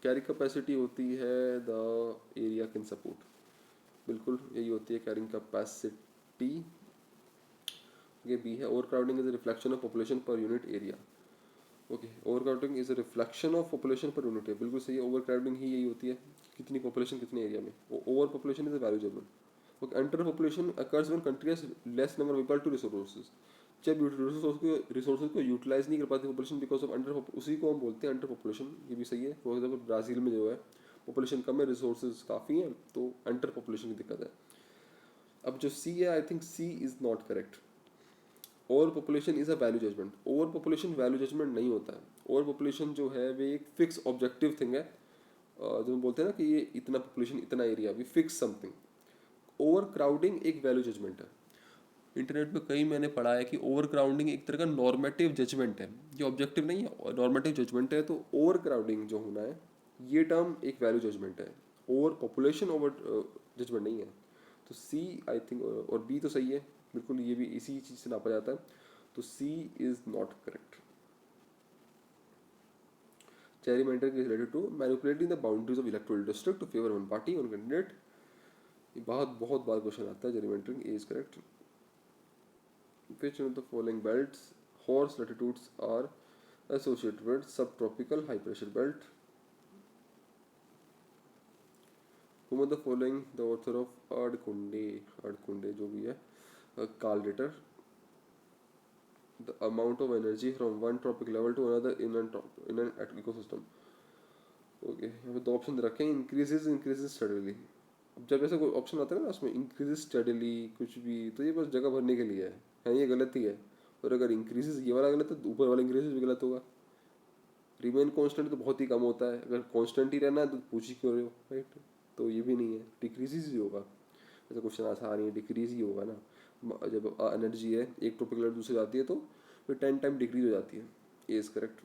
Carry capacity होती है द एरिया कैन सपोर्ट, बिल्कुल यही होती है कैरिंग कैपेसिटी। ये बी है। Over crowding is a reflection of population per unit area. Okay, over crowding is a reflection of population per unit area, बिल्कुल सही है। ओवर क्राउडिंग ही यही होती है, कितनी पॉपुलेशन कितने एरिया में। Over population is a value judgement. Okay, underpopulation occurs when country has less number of people to resources. जब रिसोर्सेज को यूटिलाइज नहीं कर पाती पॉपुलेशन बिकॉज ऑफ अंडर, उसी को हम बोलते हैं अंडर पॉपुलेशन। ये भी सही है। फॉर एग्जाम्पल ब्राज़ील में जो है पॉपुलेशन कम है, रिसोर्सेज काफ़ी हैं, तो अंडर पॉपुलेशन की दिक्कत है। अब जो सी है, I think C is not correct. Over population is a value judgement. Over population value judgement नहीं होता है। ओवर पॉपुलेशन जो है वे एक फिक्स ऑब्जेक्टिव थिंग है, जो हम बोलते हैं ना कि ये इतना पॉपुलेशन इतना area, we fix something. Over crowding एक वैल्यू जजमेंट है। इंटरनेट पे कहीं मैंने पढ़ा है कि ओवर क्राउडिंग एक तरह का नॉर्मेटिव जजमेंट है, ये ऑब्जेक्टिव नहीं है, नॉर्मेटिव जजमेंट है। तो ओवर क्राउडिंग जो होना है, ये टर्म एक वैल्यू जजमेंट है। ओवर पॉपुलेशन ओवर जजमेंट नहीं है। तो सी आई थिंक, और बी तो सही है बिल्कुल, ये भी इसी चीज़ से नापा जाता है, तो C is not correct. Gerrymandering is related to manipulating the boundaries of electoral district to favor one party on candidate. ये बहुत बार क्वेश्चन आता है। Gerrymandering is correct. Which one of the following belts, horse latitudes, are associated with subtropical high pressure belt? Whom of the following the author of Ardkunde जो भी है, Carl Ritter, the amount of energy from one tropic level to another in an ecosystem. Okay, यहाँ पे दो ऑप्शन रखे हैं, इंक्रीजेज स्टडीली। अब जब ऐसा कोई ऑप्शन आता है ना उसमें इंक्रीजेज स्टडीली कुछ भी, तो ये बस जगह भरने के लिए है, ये गलत ही है। और अगर इंक्रीजेज ये वाला गलत है तो ऊपर वाला इंक्रीजेज भी गलत होगा। रिमेन कांस्टेंट तो बहुत ही कम होता है, अगर कांस्टेंट ही रहना है तो पूछ ही क्यों रहे हो, राइट। तो ये भी नहीं है, डिक्रीजेज ही होगा। ऐसा क्वेश्चन आसान नहीं है, डिक्रीज ही होगा ना। जब एनर्जी है एक टॉपिक लेवल दूसरी जाती है तो फिर 10 टाइम डिक्रीज हो जाती है। A is correct.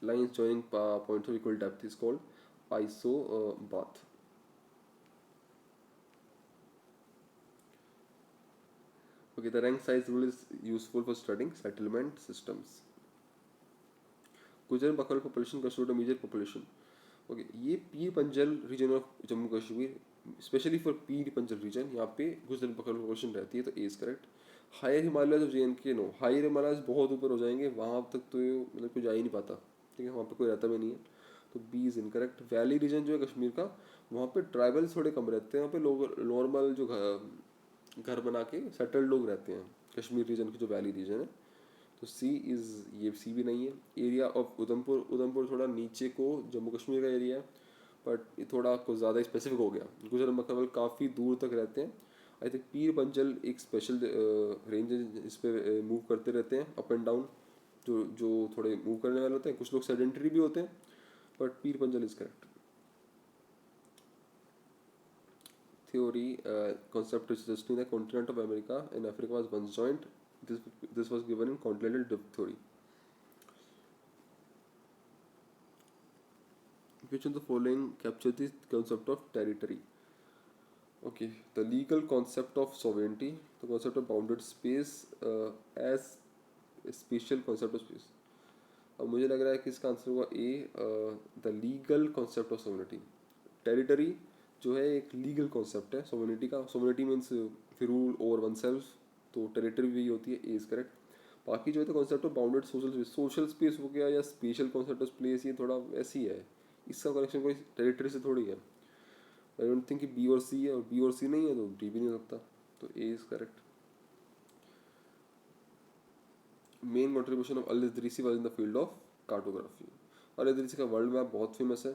Lines joining points of equal depth is called isobath. Okay, the rank size rule is useful for studying settlement systems. Gujarat Bakkal population constitute a major population. Okay, ये Pir Panjal region of Jammu Kashmir, specially for Pir Panjal reason, यहाँ पे गुजरात बकल पॉपुलेशन रहती है, तो A is correct. Higher Himalaya of JNK, no, higher Himalaya बहुत ऊपर हो जाएंगे, वहाँ तक तो मतलब कोई जा ही नहीं पाता, ठीक है, वहाँ पे कोई रहता भी नहीं है, तो B is incorrect. Valley region जो है कश्मीर का, वहाँ पे ट्राइबल्स थोड़े कम रहते हैं, वहाँ पे लोग नॉर्मल जो घर बना के सेटल्ड लोग रहते हैं कश्मीर रीजन की जो वैली रीजन है। तो सी इज़, ये सी भी नहीं है। एरिया ऑफ उधमपुर, उधमपुर थोड़ा नीचे को जम्मू कश्मीर का एरिया है, बट ये थोड़ा कुछ ज़्यादा स्पेसिफिक हो गया। गुजर मकबल काफ़ी दूर तक रहते हैं। आई थिंक पीर पंजल एक स्पेशल रेंज है, इस पे मूव करते रहते हैं अप एंड डाउन, जो जो थोड़े मूव करने वाले होते हैं। कुछ लोग सेडेंटरी भी होते हैं, but Pir Panjal is correct. Theory concept is suggesting the continent of America and Africa was once joined. This was given in continental drift theory. Which of the following capture the concept of territory? Okay, the legal concept of sovereignty, the concept of bounded space as a spatial concept of space. अब मुझे लग रहा है कि इसका आंसर होगा A, the legal concept of sovereignty. Territory जो है एक लीगल कॉन्सेप्ट है सोवरेनिटी का। सोवरेनिटी मीन्स फिर रूल ओवर वन सेल्फ, तो टेरिटरी भी होती है, ए इज करेक्ट। बाकी जो है तो concept of bounded social space, social space हो गया या स्पेशल कॉन्सेप्ट ऑफ प्लेस, ये थोड़ा वैसी है, इसका कनेक्शन कोई टेरिटरी से थोड़ी है। आई डोंट थिंक कि बी और सी है, और बी और सी नहीं है तो डी भी नहीं हो सकता, तो A is correct. Main contribution of Al Idrisi was in the field of cartography. Al Idrisi का वर्ल्ड मैप बहुत फेमस है।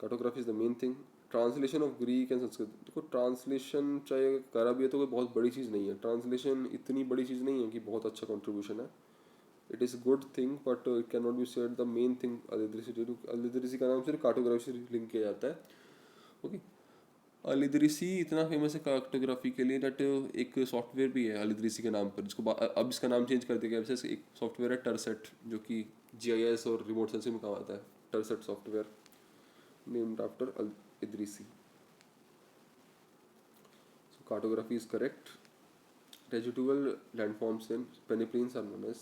Cartography is the main thing. Translation of Greek and Sanskrit, देखो ट्रांसलेशन चाहे करा भी है तो कोई बहुत बड़ी चीज़ नहीं है। ट्रांसलेशन इतनी बड़ी चीज़ नहीं है कि बहुत अच्छा कंट्रीब्यूशन है। It is good thing but it can not be said the main thing. Al Idrisi का नाम सिर्फ कार्टोग्राफी से लिंक किया जाता है। ओके, अल इदरीसी इतना फेमस है कार्टोग्राफी के लिए दैट एक सॉफ्टवेयर भी है अल इदरीसी के नाम पर, जिसको अब इसका नाम चेंज कर दिया गया। वैसे एक सॉफ्टवेयर है टरसेट, जो कि जीआईएस और रिमोट सेंसिंग में काम आता है। Tercet software named after Al Idrisi. So cartography is correct. Residual landforms in peneplains are known as,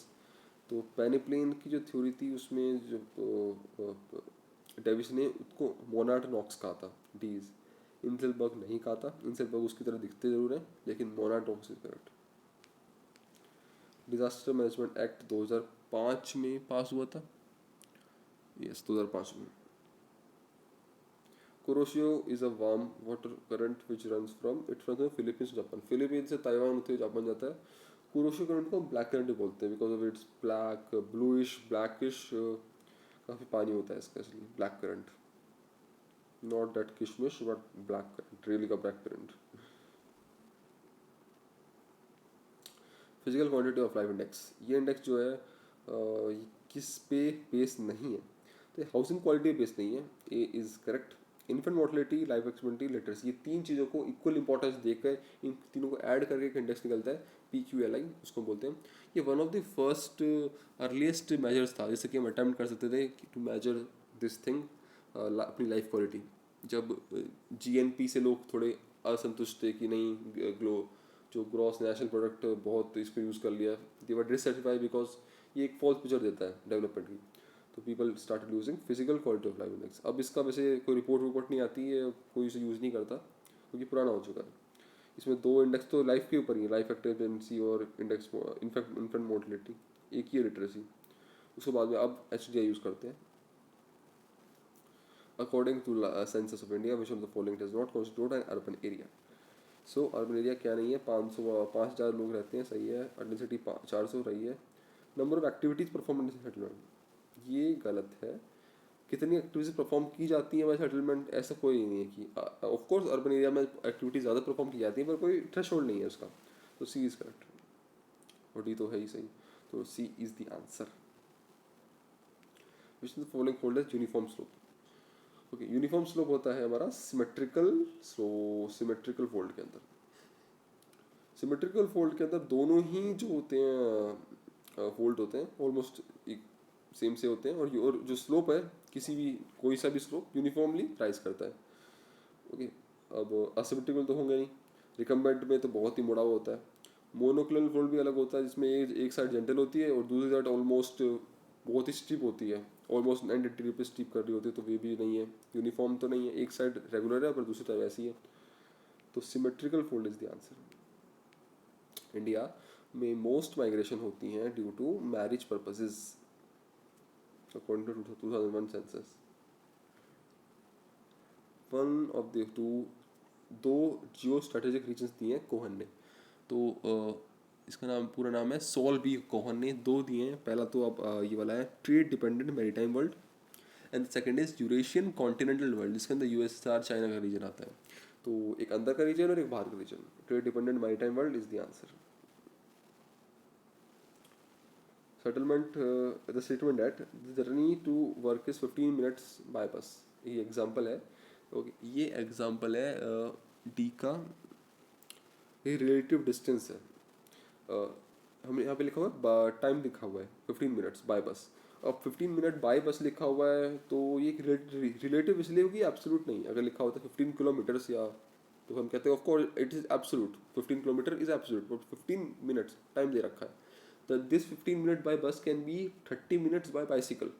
तो पेनिप्लेन की जो थ्योरी थी उसमें जो डेविस ने उसको मोनार्ड नॉक्स कहा था, डीज। इंसेलबर्ग नहीं कहा था, इंसेलबर्ग उसकी तरह दिखते जरूर हैं लेकिन monadnocks is correct. Disaster management act 2005 में पास हुआ था, यस 2005 में। Kuroshio is a warm water current which runs from it from Philippines Japan. Philippines से ताइवान होते हुए जापान जाता है। कुरोशियो करंट को ब्लैक करंट बोलते हैं because of its black, bluish blackish, काफ़ी पानी होता है इसका, इसलिए ब्लैक करंट। नॉट दैट किशमिश बट ब्लैक करंट, रियली का black currant. Physical quantity of life index, ये इंडेक्स जो है किस पे बेस नहीं है, तो हाउसिंग क्वालिटी बेस नहीं है, A is correct. Infant mortality, life expectancy, literacy, ये तीन चीज़ों को इक्वल इंपॉर्टेंस देकर इन तीनों को ऐड करके एक इंडेक्स निकलता है, PQLI उसको बोलते हैं। ये one of the first earliest measures था जैसे कि हम अटैम्प्ट कर सकते थे टू मेजर दिस थिंग, अपनी लाइफ क्वालिटी। जब GNP से लोग थोड़े असंतुष्ट थे कि नहीं ग्लो जो ग्रॉस नेशनल प्रोडक्ट बहुत इसको यूज़ कर लिया, दे वर डिससेटिस्फाइड बिकॉज ये एक फॉल्स पिक्चर देता है डेवलपमेंट की, तो people started using physical quality of life index. अब इसका वैसे कोई रिपोर्ट नहीं आती है, कोई इसे यूज़ नहीं करता क्योंकि पुराना हो चुका है। इसमें दो इंडेक्स तो लाइफ के ऊपर ही है, लाइफ एक्सपेक्टेंसी और इंडेक्स इन्फेंट मोर्टलिटी, एक ही है लिटरेसी। उसके बाद में अब HDI यूज़ करते हैं। According to census of India which of the following does not constitute an urban area. So urban area क्या नहीं है, 5,000 लोग रहते हैं, सही है। एडमिसिटी 400 रही है। Number of activities perform in settlement, ये गलत है। कितनी एक्टिविटीज परफॉर्म की जाती है बाय सेटलमेंट, ऐसा कोई नहीं है कि ऑफ कोर्स अर्बन एरिया में एक्टिविटीज ज़्यादा परफॉर्म की जाती है पर कोई थ्रेशोल्ड नहीं है उसका, तो सी इज करेक्ट। और डी तो है ही सही, तो C is the answer. Which is the following fold as uniform slope. Okay, uniform slope होता है हमारा सिमेट्रिकल स्लो, सिमेट्रिकल फोल्ड के अंदर। सिमेट्रिकल फोल्ड के अंदर दोनों ही जो होते हैं फोल्ड होते हैं ऑलमोस्ट एक सेम से होते हैं, और जो स्लोप है किसी भी कोई सा भी स्लोप यूनिफॉर्मली राइज करता है। ओके, अब असिमेट्रिकल तो होंगे नहीं। रिकम्बेंट में तो बहुत ही मुड़ा हुआ होता है। मोनोक्लोनल फोल्ड भी अलग होता है जिसमें एक साइड जेंटल होती है और दूसरी साइड ऑलमोस्ट बहुत ही स्टीप होती है, ऑलमोस्ट 90 डिग्री पे स्टीप कर रही होती है, तो वे भी नहीं है, यूनिफॉर्म तो नहीं है। एक साइड रेगुलर है पर दूसरी साइड ऐसी है, तो symmetrical fold is the answer. India में मोस्ट माइग्रेशन होती हैं due to marriage purposes according to 2001 census. One of the दो जियो स्ट्रेटेजिक रीजन्स दिए हैं कोहन ने। तो इसका नाम पूरा नाम है सॉल बी कोहन ने दो दिए हैं। पहला तो अब ये वाला है trade dependent maritime world, and second is Eurasian continental world, जिसके अंदर यूएसएसआर चाइना का रीजन आता है। तो एक अंदर का रीजन और एक बाहर का region. Trade dependent maritime world is the answer. Settlement the statement that the journey to work is 15 minutes by bus, ये एग्जांपल है। ओके, ये एग्जांपल है डी का, ये रिलेटिव डिस्टेंस है। हमने यहाँ पे लिखा हुआ है टाइम लिखा हुआ है 15 मिनट्स बाय बस। अब 15 मिनट बाय बस लिखा हुआ है तो ये रिलेटिव इसलिए होगी, एब्सोल्यूट नहीं। अगर लिखा होता है 15 किलोमीटर्स या, तो हम कहते हैं of course it is absolute, 15 kilometre is absolute, but 15 minutes time दे रखा है। तो this 15 minute by bus can be 30 minutes by bicycle.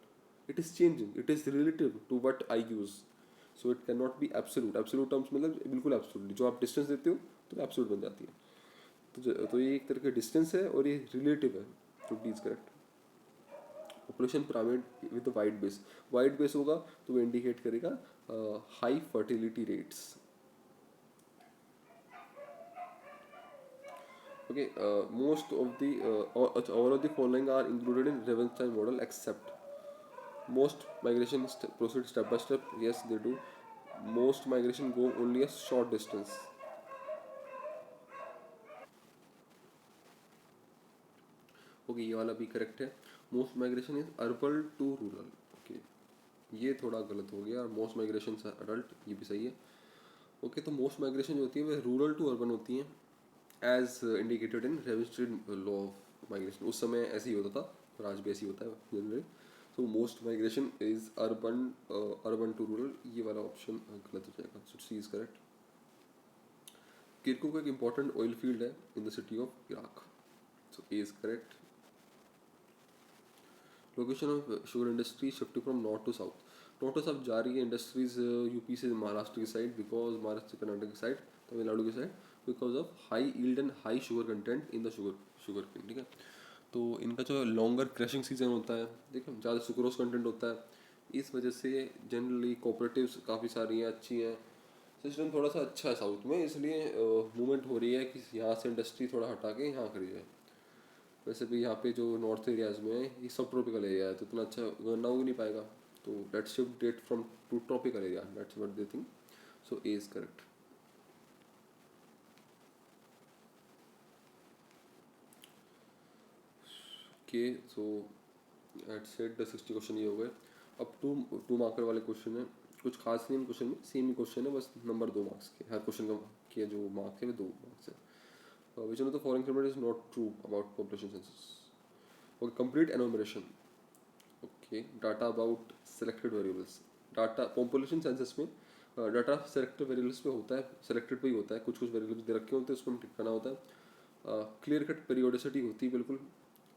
It is changing, it is relative to what I use, so it can not be absolute. Absolute terms मतलब बिल्कुल एब्सोल्यूट, जो आप डिस्टेंस देते हो तो एब्सोल्यूट बन जाती है। तो ये एक तरह का डिस्टेंस है और ये रिलेटिव है, तो D is correct. Population pyramid with wide base, wide base होगा तो वो इंडिकेट करेगा high fertility rates. Okay, most of the all of the following are included in Ravenstein model except most migration proceed step by step, yes they do. Most migration go only a short distance. Okay, ये वाला भी करेक्ट है। Most migration is urban to rural. Okay, ये थोड़ा गलत हो गया। मोस्ट माइग्रेशन अडल्ट, ये भी सही है। ओके, तो मोस्ट माइग्रेशन जो होती है वह रूरल टू अर्बन होती है, as indicated in registered law of migration. उस समय ऐसे ही होता था और आज भी ऐसे ही होता है generally. So most migration is urban to rural, ये वाला ऑप्शन गलत हो जाएगा। So C is correct. Kirkuk एक इंपॉर्टेंट ऑयल फील्ड है in the city of Iraq, so A is correct. Location of sugar industry shifting from north to south. North to south जा रही है इंडस्ट्रीज यूपी से महाराष्ट्र की साइड, बिकॉज महाराष्ट्र कर्नाटक की साइड, तमिलनाडु की side, because of high yield and high sugar content in the sugarcane. ठीक है, तो इनका जो लॉन्गर क्रशिंग सीजन होता है, देखो ज़्यादा सुक्रोज कंटेंट होता है, इस वजह से जनरली कोऑपरेटिव्स काफ़ी सारी हैं, अच्छी हैं। सिस्टम थोड़ा सा अच्छा है साउथ में, इसलिए मूवमेंट हो रही है कि यहाँ से इंडस्ट्री थोड़ा हटा के यहाँ करी जाए। वैसे भी यहाँ पे जो नॉर्थ एरियाज में है ये सब ट्रॉपिकल एरिया है, तो इतना अच्छा गन्ना उग नहीं पाएगा। तो let's shift that from to tropical area, that's what they think. So A is correct. Okay, so at set the 60 question ये हो गए। अब टू मार्कर वाले क्वेश्चन है, कुछ खास नहीं क्वेश्चन में, सेम ही क्वेश्चन है, बस नंबर 2 मार्क्स के हर क्वेश्चन का के जो मार्क है वो 2 मार्क्स है। विच one of the following statement is not true about population census. Okay, complete enumeration. Okay, data about selected variables. Data population census में डाटा सेलेक्टेड वेरिएबल्स पे होता है, सेलेक्टेड पे ही होता है, कुछ कुछ वेरिएबल्स दे रखे होते हैं, उसको हम टिक करना होता है। क्लियर कट पीरियोडिसिटी होती है, बिल्कुल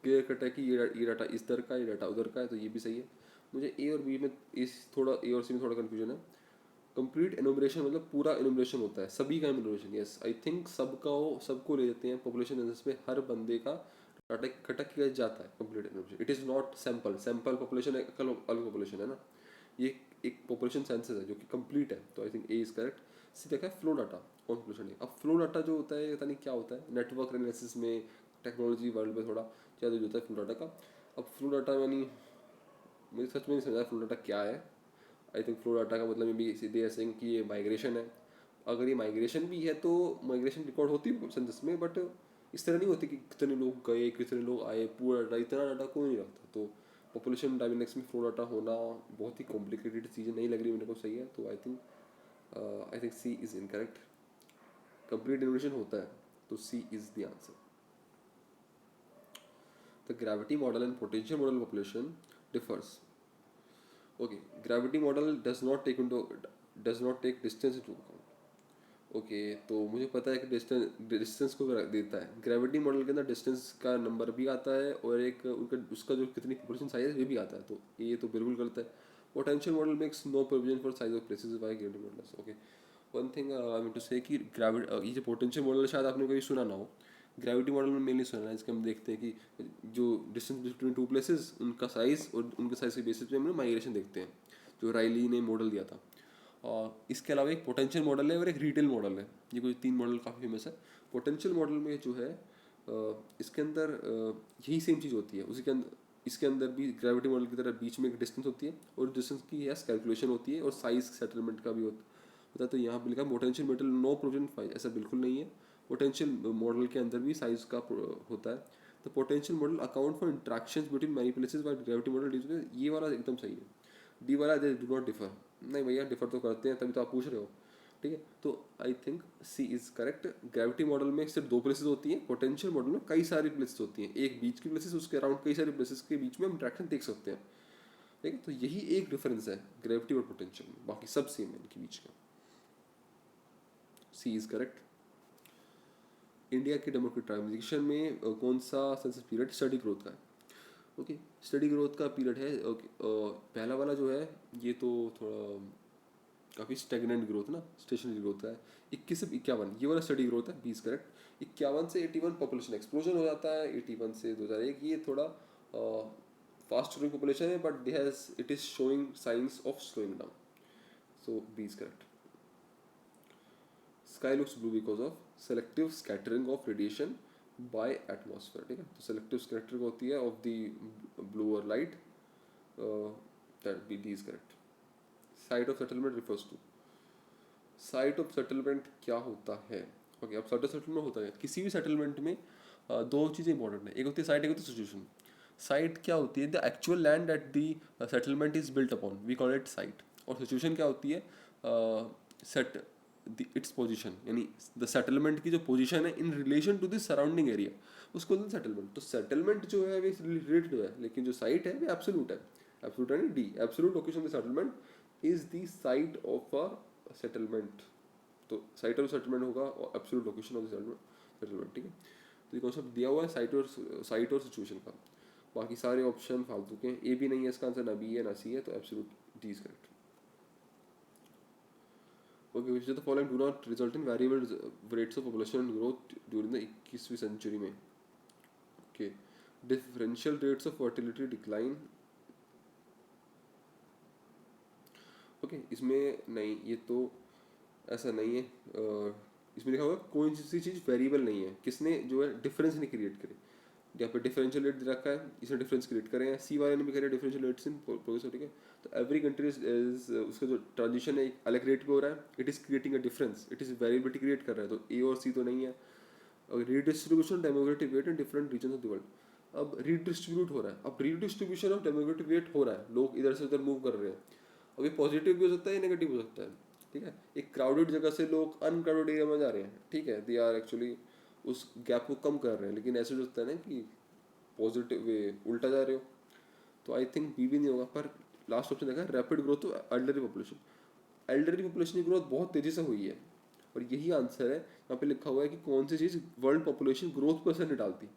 क्लियर कट है कि ये डाटा इस दर का, ये डाटा उधर का है, तो ये भी सही है। मुझे ए और बी में इस थोड़ा ए और सी में थोड़ा कन्फ्यूजन है। कंप्लीट एनुमरेशन मतलब पूरा एनुमरेशन होता है, सभी का एनुमरेशन, यस आई थिंक सबका हो, सबको ले लेते हैं पॉपुलेशन सेंसस में, हर बंदे का डाटा इकट्ठा किया जाता है। Complete enumeration, it is not sample, sample population एक अलग पॉपुलेशन है ना, ये एक पॉपुलेशन सेंसस है जो कि कंप्लीट है, तो I think A is correct. C देखा है फ्लो डाटा ऑन पॉपुलेशन है। अब फ्लो डाटा जो होता है पता नहीं क्या होता है, नेटवर्क एनालिसिस में टेक्नोलॉजी वर्ल्ड में थोड़ा ज़्यादा यूज होता है फ्लो डाटा का। अब फ्लो डाटा यानी मुझे सच में नहीं समझा फ्लो डाटा क्या है। आई थिंक फ्लो डाटा का मतलब ये भी सीधे ऐसे कि ये माइग्रेशन है। अगर ये माइग्रेशन भी है तो माइग्रेशन रिकॉर्ड होती है सेंसस में, बट इस तरह नहीं होती कि कितने लोग गए कितने लोग आए, पूरा डाटा इतना डाटा कोई नहीं रखता। तो पॉपुलेशन डायनेमिक्स में फ्लो डाटा होना बहुत ही कॉम्प्लिकेटेड चीज़ें नहीं लग रही मेरे को सही है, तो I think C is incorrect. Complete derivation होता है, तो C is the answer. The gravity model and potential model population differs. Okay, gravity model does not take distance into account. Okay, तो मुझे पता है कि डिस्टेंस को देता है। ग्रेविटी मॉडल के अंदर डिस्टेंस का नंबर भी आता है और एक उनका उसका जो कितनी पॉपुलेशन साइज है ये भी आता है, तो ये तो बिल्कुल गलत है। Potential model makes no provision for size of places by gravity models. Okay, one thing I mean to say कि ये जो पोटेंशियल मॉडल शायद आपने कभी सुना ना हो, ग्रेविटी मॉडल में मेनली सुना है, इसके हम देखते हैं कि जो डिस्टेंस बिटवीन टू प्लेसेस उनका साइज और उनके साइज के बेसिस पे हम माइग्रेशन देखते हैं, जो राइली ने मॉडल दिया था। इसके अलावा एक पोटेंशियल मॉडल है और एक रिटेल मॉडल है। ये कोई 3 मॉडल काफ़ी फेमस है। पोटेंशियल मॉडल में जो है इसके अंदर यही सेम चीज़ होती है, उसी के अंदर इसके अंदर भी ग्रेविटी मॉडल की तरह बीच में एक डिस्टेंस होती है और डिस्टेंस की यस कैलकुलेशन होती है और साइज सेटलमेंट का भी होता है। तो यहाँ पे लिखा potential model no provision file, ऐसा बिल्कुल नहीं है। पोटेंशियल मॉडल के अंदर भी साइज का होता है। तो potential model account for interactions between many places by gravity model, ये वाला एकदम सही है। डी वाला दे डू नॉट डिफर, नहीं भैया डिफर तो करते हैं, तभी तो आप पूछ रहे हो। ठीक है, तो I think C is correct. Gravity model में सिर्फ 2 प्लेसेस होती हैं, पोटेंशियल मॉडल में कई सारी प्लेसेस होती हैं, एक बीच की प्लेसेस, उसके अराउंड कई सारी प्लेसेस के बीच में हम इंट्रैक्शन देख सकते हैं। ठीक है, तो यही एक डिफरेंस है ग्रेविटी और पोटेंशियल में, बाकी सब सेम है इनके बीच का। सी इज करेक्ट। इंडिया की डेमोक्रेटिक ट्रांजिशन में कौन सा सेंसस पीरियड स्टडी ग्रोथ का है? ओके, स्टडी ग्रोथ का पीरियड है। ओके, पहला वाला जो है ये तो थोड़ा काफ़ी स्टेगनेंट ग्रोथ ना, स्टेशनरी ग्रोथ का है। 21 से 51 ये वाला स्टडी ग्रोथ है, 20 करेक्ट। 51 से 81 पॉपुलेशन एक्सप्लोजन हो जाता है, 81 से 2001 ये थोड़ा फास्ट ग्रोइंग पॉपुलेशन है, but it is showing signs of slowing down, so 20 correct. Sky looks blue because of selective scattering of radiation by atmosphere. ठीक है, तो सेलेक्टिव स्कैटरिंग होती है of the bluer light, that B D is correct. Site of settlement refers to, site of settlement क्या होता है? ओके, अब साइट ऑफ सेटलमेंट होता है किसी भी सेटलमेंट में 2 चीज़ें इंपॉर्टेंट है, एक होती है साइट, एक होती है सिचुएशन। साइट क्या होती है? The actual land at the settlement is built upon, we call it site. और सिचुएशन क्या होती है? सेट इट्स पोजीशन, यानी द सेटलमेंट की जो पोजीशन है in relation to the surrounding area, उसको बोलते हैं सेटलमेंट। तो सेटलमेंट जो है वे रिलेटेड है, लेकिन जो साइट है वे एब्सोल्यूट है। एब्सोल्यूट है D, absolute location of settlement is the site of a settlement. तो साइट ऑफ सेटलमेंट होगा और एब्सोल्यूट लोकेशन ऑफ सेटलमेंट। ठीक है, तो ये कॉन्सेप्ट दिया हुआ है साइट और सिचुएशन का। बाकी सारे ऑप्शन फालतू के हैं, ए भी नहीं है इसका आंसर, ना बी है ना सी है, तो absolute D is correct. Okay, which the following do not result in variable rates of population growth during the 21वीं सेंचुरी में? Okay, differential rates of fertility decline. Okay, इसमें नहीं, ये तो ऐसा नहीं है। इसमें लिखा होगा कोई सी चीज़ वेरिएबल नहीं है, किसने जो है डिफरेंस नहीं क्रिएट करे। यहाँ पे डिफरेंशियल रेट दे रखा है, इसने डिफरेंस क्रिएट करे हैं, सी वाले ने भी करे डिफरेंशियल रेट्स इन प्रोग्रेस। ठीक है, तो एवरी कंट्री इज उसका जो ट्रांजिशन है एक अलग रेट पे हो रहा है, it is creating a difference, it is variability create कर रहा है। तो ए और सी तो नहीं है। और redistribution demographic weight in different region of the world, अब रीडिस्ट्रीब्यूट हो रहा है। अब रीडिस्ट्रीब्यूशन ऑफ डेमोग्राफिक वेट हो रहा है, लोग इधर से उधर मूव कर रहे हैं। अब ये पॉजिटिव भी हो सकता है, नेगेटिव हो सकता है। ठीक है, एक क्राउडेड जगह से लोग अनक्राउडेड एरिया में जा रहे हैं। ठीक है, दे आर एक्चुअली उस गैप को कम कर रहे हैं, लेकिन ऐसे हो सकता है ना कि पॉजिटिव वे उल्टा जा रहे हो। तो आई थिंक बी भी नहीं होगा। पर लास्ट ऑप्शन देखा, rapid growth of elderly population. Elderly population की ग्रोथ बहुत तेजी से हुई है, और यही आंसर है। यहाँ पे लिखा हुआ है कि कौन सी चीज़ वर्ल्ड पॉपुलेशन ग्रोथ पर असर नहीं डालती।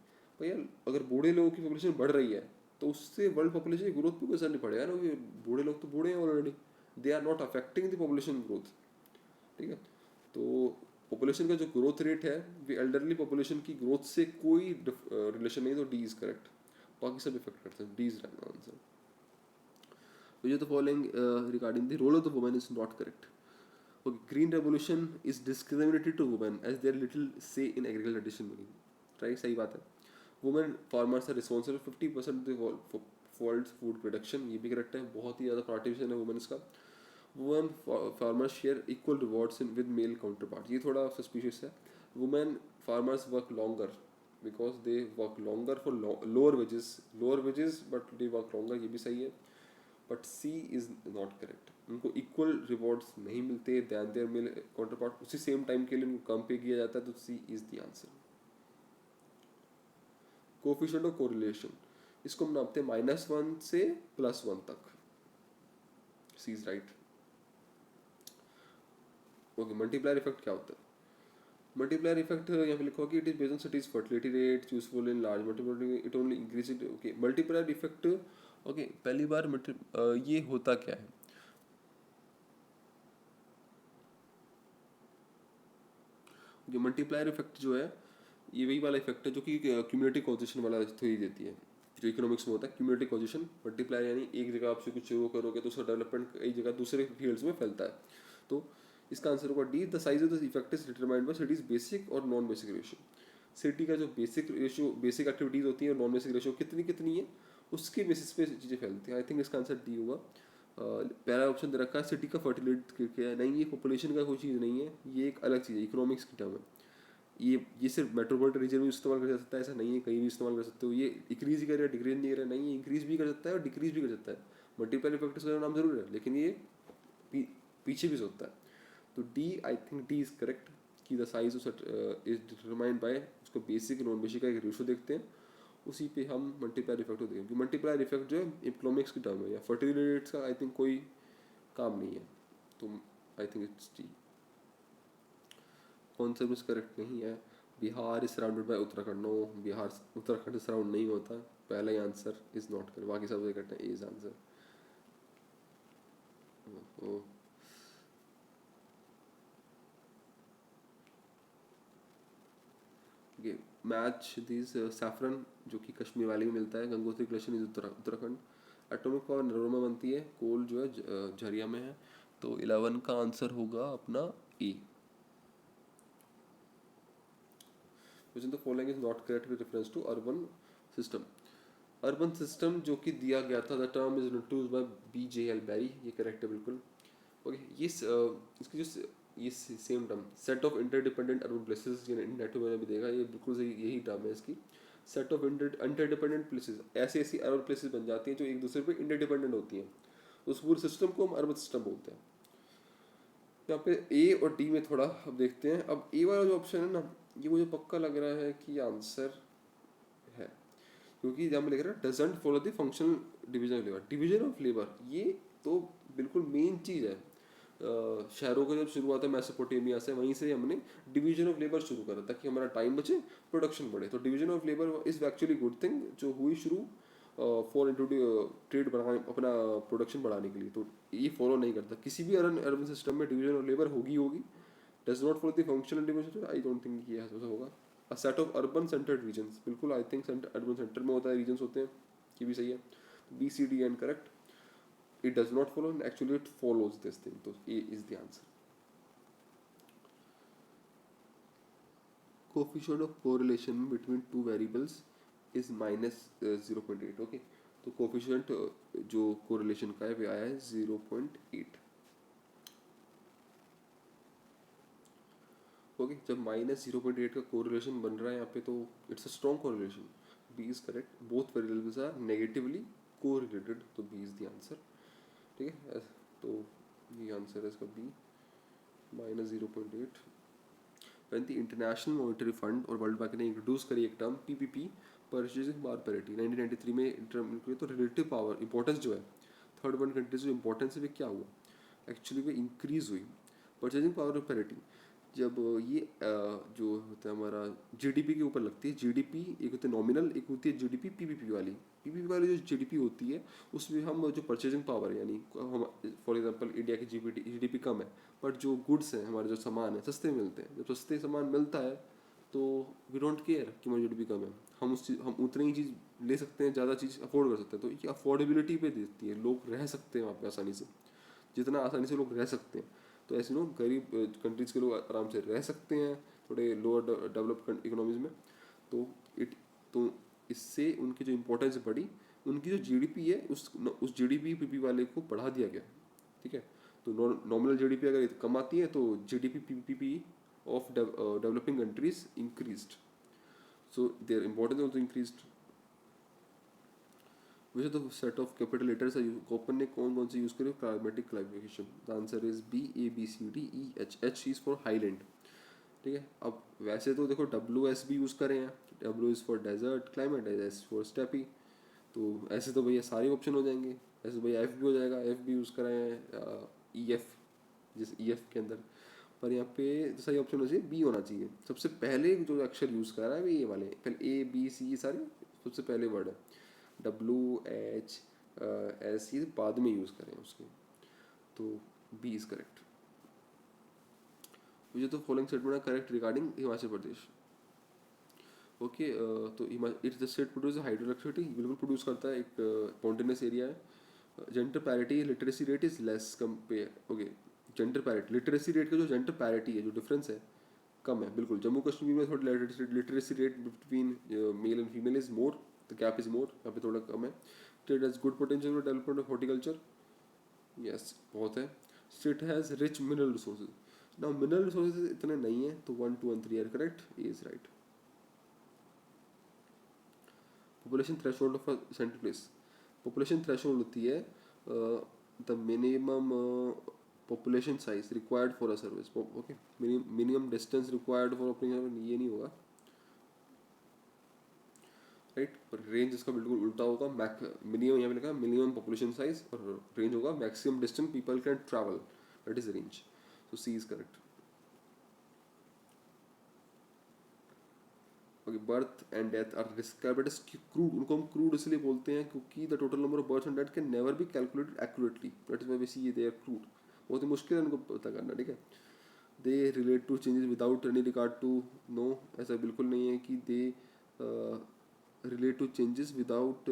भैया अगर बूढ़े लोगों की पॉपुलेशन बढ़ रही है तो उससे वर्ल्ड पॉपुलेशन की ग्रोथ पर कोई असर नहीं पड़ेगा ना, क्योंकि बूढ़े लोग तो बूढ़े हैं already, they are not affecting the population growth. ठीक है, तो पॉपुलेशन का जो ग्रोथ रेट है वो एल्डरली पॉपुलेशन की ग्रोथ से कोई रिलेशन नहीं, तो डी इज करेक्ट। बाकी सब इफेक्ट करते हैं, D is right answer. Which of the following regarding the role of the woman is not correct? Okay, green revolution is discriminated to women as they are little say in agricultural decision making. Right, सही बात है। Women farmers are responsible 50% of the world's food production, ये भी करेक्ट है। बहुत ही ज़्यादा पार्टिसिपेशन है वुमेन्स का। Women farmers share equal rewards in with male counterpart, ये थोड़ा सस्पिशियस है। Women farmers work longer because they work longer for lower wages but they work longer, ये भी सही है। But C is not correct, उनको इक्वल रिवॉर्ड्स नहीं मिलते than their male counterpart, उसी सेम टाइम के लिए उनको कम पे किया जाता है, तो C is the answer. Coefficient of correlation, इसको हम नापते हैं -1 से +1 तक, C is right. Okay, multiplier effect क्या होता है? मल्टीप्लायर इफेक्ट यहाँ पे लिखा कि it is based on cities fertility rate useful in large multiplier, it only increase it. Okay, multiplier effect, okay पहली बार ये होता क्या है? ओके, मल्टीप्लायर इफेक्ट जो है ये वही वाला इफेक्ट है जो कि क्यूमुलेटिव कॉजेशन वाला थ्योरी देती है, जो इकोनॉमिक्स में होता है। क्यूमुलेटिव कॉजेशन, मल्टीप्लायर यानी एक जगह आपसे कुछ वो करोगे तो उसका डेवलपमेंट कई जगह दूसरे फील्ड्स में फैलता है। तो इसका आंसर होगा D, the size of the effect is determined bye cities basic और नॉन बेसिक रेशियो। सिटी का जो बेसिक रेशियो, बेसिक एक्टिविटीज होती है और नॉन बेसिक रेशियो कितनी कितनी है, उसके बेसिस पे चीज़ें फैलती हैं। आई थिंक इसका आंसर डी होगा। पहला ऑप्शन दे रखा है सिटी का फर्टिलिटी क्या है, नहीं ये पॉपुलेशन का कोई चीज़ नहीं है, ये एक अलग चीज़ है, इकोनॉमिक्स की टर्म है। ये सिर्फ मेट्रोपॉलिटन रीजन में इस्तेमाल कर सकता है, ऐसा नहीं है कहीं भी इस्तेमाल कर सकते हो। ये इंक्रीज ही करेगा, डिक्रीज नहीं करेगा, नहीं, ये इंक्रीज भी कर सकता है और डिक्रीज भी कर सकता है। मल्टीपल इफेक्ट इसका नाम जरूर है, लेकिन ये पीछे भी हो सकता है। तो D, I think D is correct कि the size of is determined by उसको बेसिक नॉन बेसिक का एक रेशियो देखते हैं, उसी पे हम मल्टीप्लायर इफेक्ट को देखेंगे। क्योंकि मल्टीप्लायर इफेक्ट जो है इकोनॉमिक्स की टर्म है, या फर्टिलिटी रेट्स का आई थिंक कोई काम नहीं है। तो I think it's D. Concept is correct नहीं है। Bihar is surrounded by Uttarakhand, no, Bihar Uttarakhand से सराउंड नहीं होता। पहला ही आंसर इज नॉट करेक्ट, बाकी सब करेक्ट है, A is answer. Match this saffron जो कि कश्मीर वाले में मिलता है, Gangotri glacier is Uttarakhand. Atomic power Narora में बनती है, कोल जो है झरिया में है। तो 11 का आंसर होगा अपना E. Question the following is not correct with reference to urban system. Urban system जो कि दिया गया था, the term is introduced by BJL Berry, ये करेक्ट है बिल्कुल। ओके, ये इसकी जो ये same term set of interdependent urban places, ये नेट में मैंने भी देखा, ये बिल्कुल सही यही टर्म है इसकी। सेट ऑफ इंटरडिपेंडेंट प्लेसेस, ऐसी ऐसी अर्बन प्लेसेस बन जाती हैं जो एक दूसरे पे इंटरडिपेंडेंट होती हैं, उस पूरे सिस्टम को हम अर्बन सिस्टम बोलते हैं। यहाँ पे ए और डी में थोड़ा अब देखते हैं। अब ए वाला जो ऑप्शन है ना, ये मुझे पक्का लग रहा है कि आंसर है, क्योंकि जहाँ पे लिख रहा है doesn't follow the functional division of labour. Division of labour ये तो बिल्कुल मेन चीज़ है। शहरों का जब शुरू हुआ था मेसोपोटामिया से, वहीं से हमने डिवीजन ऑफ लेबर शुरू करा ताकि हमारा टाइम बचे, प्रोडक्शन बढ़े। तो division of labour is actually good thing जो हुई शुरू फॉर इंटू ट्रेड बढ़ाने, अपना प्रोडक्शन बढ़ाने के लिए। तो ये फॉलो नहीं करता, किसी भी अर्बन सिस्टम में डिवीजन ऑफ लेबर होगी होगी। Does not follow the functional division, I don't think ये ऐसा होगा। A set of urban centred regions, बिल्कुल आई थिंक अर्बन सेंटर में होता है, रीजन्स होते हैं, ये भी सही है। BCD and correct. It does not follow, and actually it follows this thing. So A is the answer. Coefficient of correlation between two variables is minus 0.8. Okay, तो coefficient जो correlation का है वो आया है 0.8. ओके, जब -0.8 का कोरिलेशन बन रहा है यहाँ पे, तो it's a strong correlation. B is correct, both variables are negatively correlated, तो बी इज द आंसर। ठीक है, तो ये आंसर है इसका B, -0.8। When the international monetary fund और वर्ल्ड बैंक ने इंट्रोड्यूस करी एक term PPP, purchasing power parity, 1993 में टर्म, तो रिलेटिव पावर इंपॉर्टेंस जो है थर्ड वर्ल्ड कंट्रीज जो इंपॉर्टेंस है वो क्या हुआ, एक्चुअली वो इंक्रीज हुई। परचेजिंग पावर पैरिटी जब ये जो होता है हमारा GDP के ऊपर लगती है। GDP एक होती है नॉमिनल, एक होती है GDP PPP वाली। PPP वाली जो GDP होती है उसमें हम जो परचेजिंग पावर है, यानी हम फॉर एग्जांपल इंडिया की GDP कम है, बट जो गुड्स हैं हमारे, जो सामान है सस्ते मिलते हैं। जब सस्ते सामान मिलता है तो वी डोंट केयर कि हमारी GDP कम है, हम उतनी ही चीज़ ले सकते हैं, ज़्यादा चीज़ अफोर्ड कर सकते हैं। तो ये अफोर्डेबिलिटी पे देती है, लोग रह सकते हैं वहाँ पे आसानी से, जितना आसानी से लोग रह सकते हैं। तो ऐसे गरीब कंट्रीज़ के लोग आराम से रह सकते हैं थोड़े लोअर डेवलप्ड इकोनॉमीज में। तो तो इससे उनकी जो इम्पोर्टेंस बढ़ी, उनकी जो GDP है उस GDP PPP वाले को बढ़ा दिया गया। ठीक है, तो नॉमिनल GDP अगर कम आती है तो GDP PPP of developing countries increased, so there importance also increased. वैसे तो सेट ऑफ कैपिटल लेटर्स है, कॉपन ने कौन कौन से यूज़ करे pragmatic classification. The answer is B, A, B, C, D, E, H। H is for highland. ठीक है, अब वैसे तो देखो WS भी यूज़ करें हैं, W is for desert climate, S for steppe. तो ऐसे तो भैया सारे ऑप्शन हो जाएंगे, ऐसे तो भैया F भी हो जाएगा, F भी यूज़ कराए हैं, EF जिस EF के अंदर। पर यहाँ पे तो सही ऑप्शन होना चाहिए B होना चाहिए। सबसे पहले जो अक्षर यूज़ करा है वो ये वाले, पहले A, B, C ये सारे सबसे पहले वर्ड है। WH, S ये बाद में यूज़ करें उसके, तो B इज़ करेक्ट। मुझे तो फॉलोइंग स्टेटमेंट है correct regarding Himachal Pradesh. Okay, तो it's the state produce hydro electricity, बिल्कुल प्रोड्यूस करता है, एक माउंटेनस एरिया है। Gender parity literacy rate is less compare, okay, gender parity, literacy rate का जो जेंडर पैरिटी है, जो डिफरेंस है, कम है बिल्कुल। जम्मू कश्मीर में थोड़ा literacy rate between male and female is more, the gap is more, यहाँ पे थोड़ा कम है। State has good potential for development of horticulture, yes बहुत है। State has rich mineral resources, now mineral resources इतने नहीं है, तो 1 2 and 3 are correct, A is right. Population threshold of central place, population threshold होती है the minimum population size required for a service, okay, minimum distance required for opening, ये नहीं होगा राइट। पर रेंज इसका बिल्कुल उल्टा होगा, मिनिमम यहाँ पे लिखा है मिनिमम पॉपुलेशन साइज, और रेंज होगा maximum distance people can travel, that is range, so C is correct. Okay, birth and death are described as crude, उनको हम क्रूड इसलिए बोलते हैं क्योंकि the total number of birth and death can never be calculated accurately, that is why we see they are crude, बहुत ही मुश्किल है उनको पता करना, ठीक है। They relate to changes without any regard to, no, ऐसा बिल्कुल नहीं है कि they relate to changes without,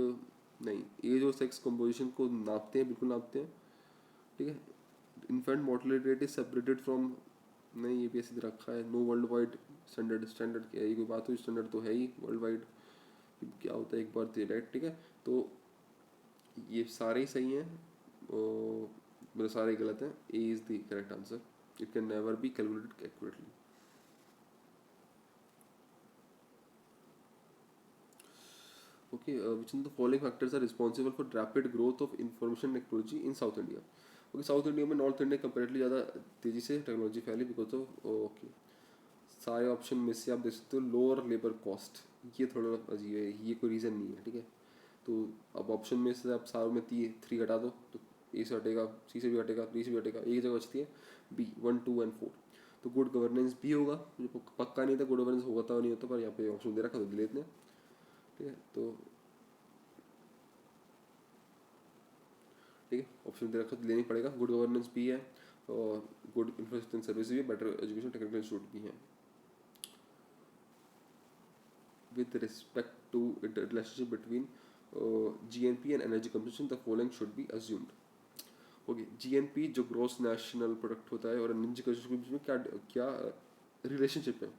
नहीं, एज और सेक्स कंपोजिशन को नापते हैं, बिल्कुल नापते हैं, ठीक है। Infant mortality rate is separated from, नहीं ये भी ऐसे रखा है। No world wide standard, standard क्या है, ये कोई बात हुई, स्टैंडर्ड तो है ही वर्ल्ड वाइड, क्या होता है एक बार राइट, ठीक है। तो ये सारे ही सही हैं, मतलब सारे ही गलत हैं, A is the correct answer, it can never be calculated accurately. Okay, which of the following factors are responsible for rapid growth of information technology in South India? Okay, south India में नॉर्थ इंडिया कंपेरेटली ज़्यादा तेज़ी से टेक्नोलॉजी फैली बिकॉज ऑफ, ओके, सारे ऑप्शन में से आप देख सकते हो लोअर लेबर कॉस्ट, ये थोड़ा अजीब है, ये कोई रीज़न नहीं है, ठीक है। तो अब ऑप्शन में से आप सारों में 3 घटा दो, तो ए से हटेगा, सी से भी हटेगा, डी से भी हटेगा, एक जगह बचती है बी, 1 2 and 4, तो गुड गवर्नेंस भी होगा, मुझे पक्का नहीं था गुड गवर्नेंस होता और नहीं होता, पर यहाँ पे ऑप्शन दे रखा तो ले लेते हैं, ठीक है। तो ठीक है, ऑप्शन दे रखा तो लेनी पड़ेगा, गुड गवर्नेंस भी है और गुड इंफ्रास्ट्रक्चर सर्विस भी है, बेटर एजुकेशन टेक्निकल इंस्टीट्यूट भी है। With respect to relationship between GNP and energy consumption the following should be assumed. Okay, GNP जो ग्रॉस नेशनल प्रोडक्ट होता है और एनर्जी कंजम्पशन के बीच में क्या क्या रिलेशनशिप है,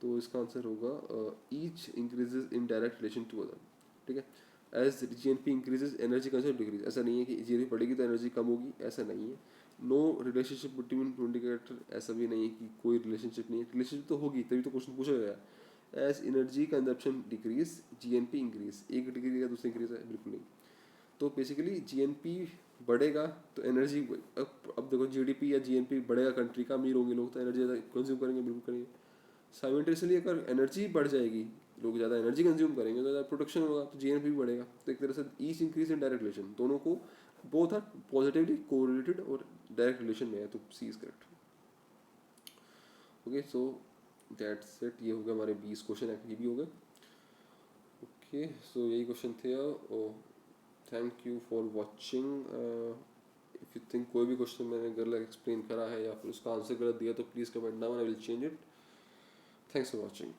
तो इसका आंसर होगा each increases in direct relation to other, ठीक है। As GNP increases energy consumption decrease, ऐसा नहीं है कि जीएनपी बढ़ेगी तो एनर्जी कम होगी, ऐसा नहीं है। नो रिलेशनशिप बिटवीन इंडिकेटर, ऐसा भी नहीं है कि कोई रिलेशनशिप नहीं है, रिलेशनशिप तो होगी तभी तो क्वेश्चन पूछा गया। As energy consumption decrease GNP increase, एक डिग्री का दूसरी इंक्रीज है, बिल्कुल नहीं। तो बेसिकली जीएनपी बढ़ेगा तो एनर्जी, अब देखो जीडीपी या जीएनपी बढ़ेगा कंट्री का, अमीर होंगे लोग तो एनर्जी ज़्यादा कंज्यूम करेंगे, बिल्कुल करेंगे। साइमेंटेसली अगर एनर्जी बढ़ जाएगी, लोग ज़्यादा एनर्जी कंज्यूम करेंगे तो ज़्यादा प्रोडक्शन होगा, तो जीएनपी भी बढ़ेगा। तो एक तरह से each increase in direct relation, दोनों को बोथ आर पॉजिटिवली कोरिलेटेड और डायरेक्ट रिलेशन में है, तो C is correct. Okay, so that's it, ये हो गया हमारे 20 क्वेश्चन, ये भी हो गए। ओके, सो यही क्वेश्चन थे। Thank you for watching. If you think कोई भी क्वेश्चन मैंने गलत एक्सप्लेन करा है या फिर उसका आंसर गलत दिया तो please comment down, I will change it. Thanks for watching.